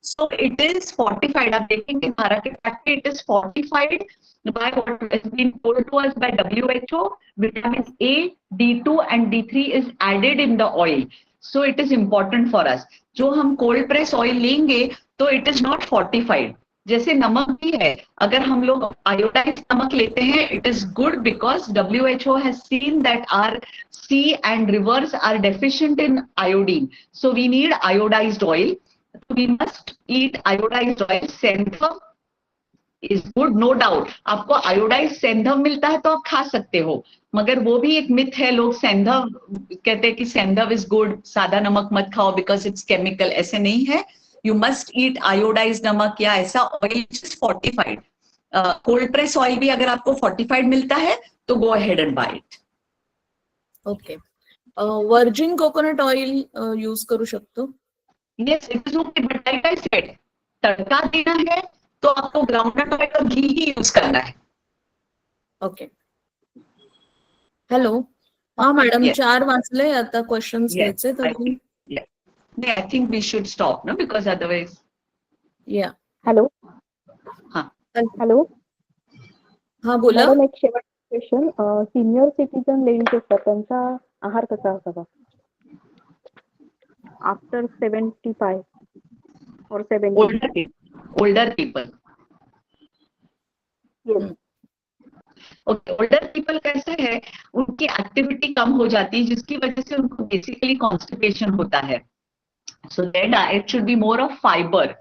So it is fortified. आप देखेंगे धारा के पैक पे, it is fortified by what has been told to us by WHO. Vitamins A, D2 and D3 is added in the oil. So it is important for us. जो हम cold press oil लेंगे तो it is not fortified. जैसे नमक भी है, अगर हम लोग आयोडाइज नमक लेते हैं, it is good because WHO has seen that our sea and rivers are deficient in iodine. So we need iodized oil. We must eat iodized oil. Sendhav is good, no doubt. आपको आयोडाइज सेंधव मिलता है तो आप खा सकते हो, मगर वो भी एक मिथ है। लोग सेंधव कहते हैं कि सेंधव इज गुड, सादा नमक मत खाओ बिकॉज इट्स केमिकल। ऐसे नहीं है, यू मस्ट ईट आयोडाइज नमक या ऐसा oil which is fortified. Cold press oil भी अगर आपको फोर्टिफाइड मिलता है तो go ahead and buy it. Okay. Virgin coconut oil use करू शकतो? Yes, it is okay, but like I said, तड़का देना है तो आपको ग्राउंडनट ऑयल और घी ही यूज करना है। ओके. हॅलो. हा मॅडम, Yes. 4 वाचले, आता क्वेश्चन्स Yes, घ्यायचे I तर think, yeah. Yeah, I think we should stop, no? Because otherwise, या. हॅलो. हाँ. हॅलो हा बोला. मॅडम, एक शेवटचा क्वेश्चन. सिनियर सिटीजन लेडीज असतात, त्यांचा आहार कसा असावा आफ्टर 75 और 70? older people. Yes. Okay, older people कैसे है, उनकी एक्टिविटी कम हो जाती है, जिसकी वजह से उनको बेसिकली कॉन्स्टिपेशन होता है। So their diet should be more of fibre.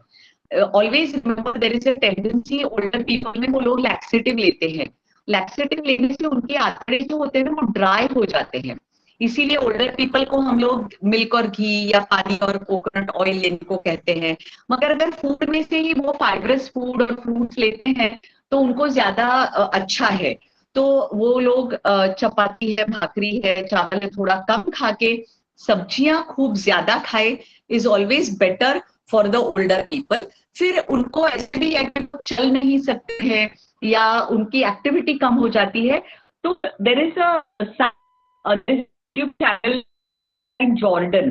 Always remember, there is a tendency older people में, वो लोग लैक्सेटिव लेते हैं। लैक्सेटिव लेने से उनके आंतड़े जो होते हैं वो ड्राई हो जाते हैं। इसीलिए ओल्डर पीपल को हम लोग मिल्क और घी या पानी और कोकोनट ऑयल लेने को कहते हैं। मगर अगर फूड में से ही वो फाइबरस फूड और फ्रूट्स लेते हैं तो उनको ज्यादा अच्छा है। तो वो लोग चपाती है, भाकरी है, चावल है, थोड़ा कम खा के सब्जियां खूब ज्यादा खाए, is always better for the older people. फिर उनको ऐसे भी अगर चल नहीं सकते हैं या उनकी एक्टिविटी कम हो जाती है, तो there is a YouTube channel in Jordan.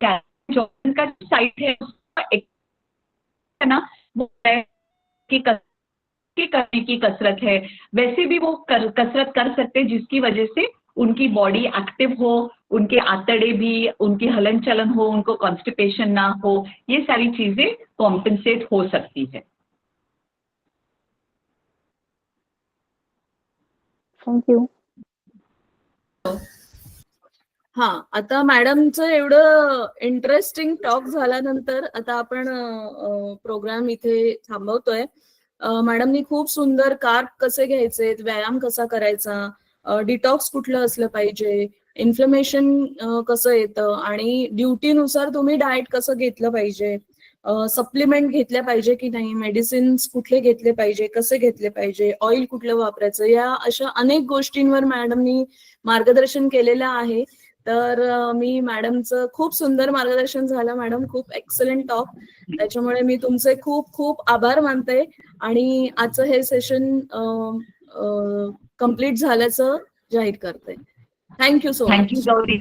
Jordan का साइट है, उसका एक है ना, वो है कि के करने की कसरत है, वैसे भी वो कसरत कर सकते हैं, जिसकी वजह से उनकी बॉडी एक्टिव हो, उनके आंतड़े भी, उनकी हलन चलन हो, उनको कॉन्स्टिपेशन ना हो, ये सारी चीजें कॉम्पेंसेट हो सकती है. थँक्यू. हा, आता मॅडमचं एवढं इंटरेस्टिंग टॉक झाल्यानंतर आता आपण प्रोग्राम इथे थांबवतोय. मॅडमनी खूप सुंदर कार्ब कसे घ्यायचे, व्यायाम कसा करायचा, डिटॉक्स कुठलं असलं पाहिजे, इन्फ्लेमेशन कसं येतं आणि ड्युटीनुसार तुम्ही डाएट कसं घेतलं पाहिजे, सप्लिमेंट घेतल्या पाहिजे की नाही, मेडिसिन्स कुठले घेतले पाहिजे, कसे घेतले पाहिजे, ऑइल कुठलं वापरायचं, या अशा अनेक गोष्टींवर मॅडमनी मार्गदर्शन केलेलं आहे. तर मी मॅडमचं खूप सुंदर मार्गदर्शन झालं मॅडम, खूप एक्सलंट टॉक. त्याच्यामुळे मी तुमचे खूप खूप आभार मानते आणि आजचं हे सेशन कम्प्लीट झाल्याचं जाहीर करते. Thank you so Thank you, much. Gauri.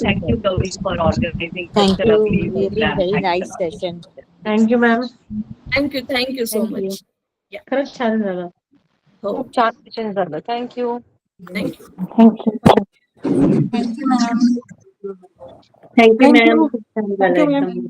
Thank you, Gauri, for organizing such Thank a you. lovely Really program. very Thanks a nice lot. session. Thank you ma'am. Thank you so Thank you. Much. खरंच छान झालं. हो, खूप छान सेशन झालं. Thank you. Thank you. Thank you. Thank you ma'am. खूप छान झालं एकदम.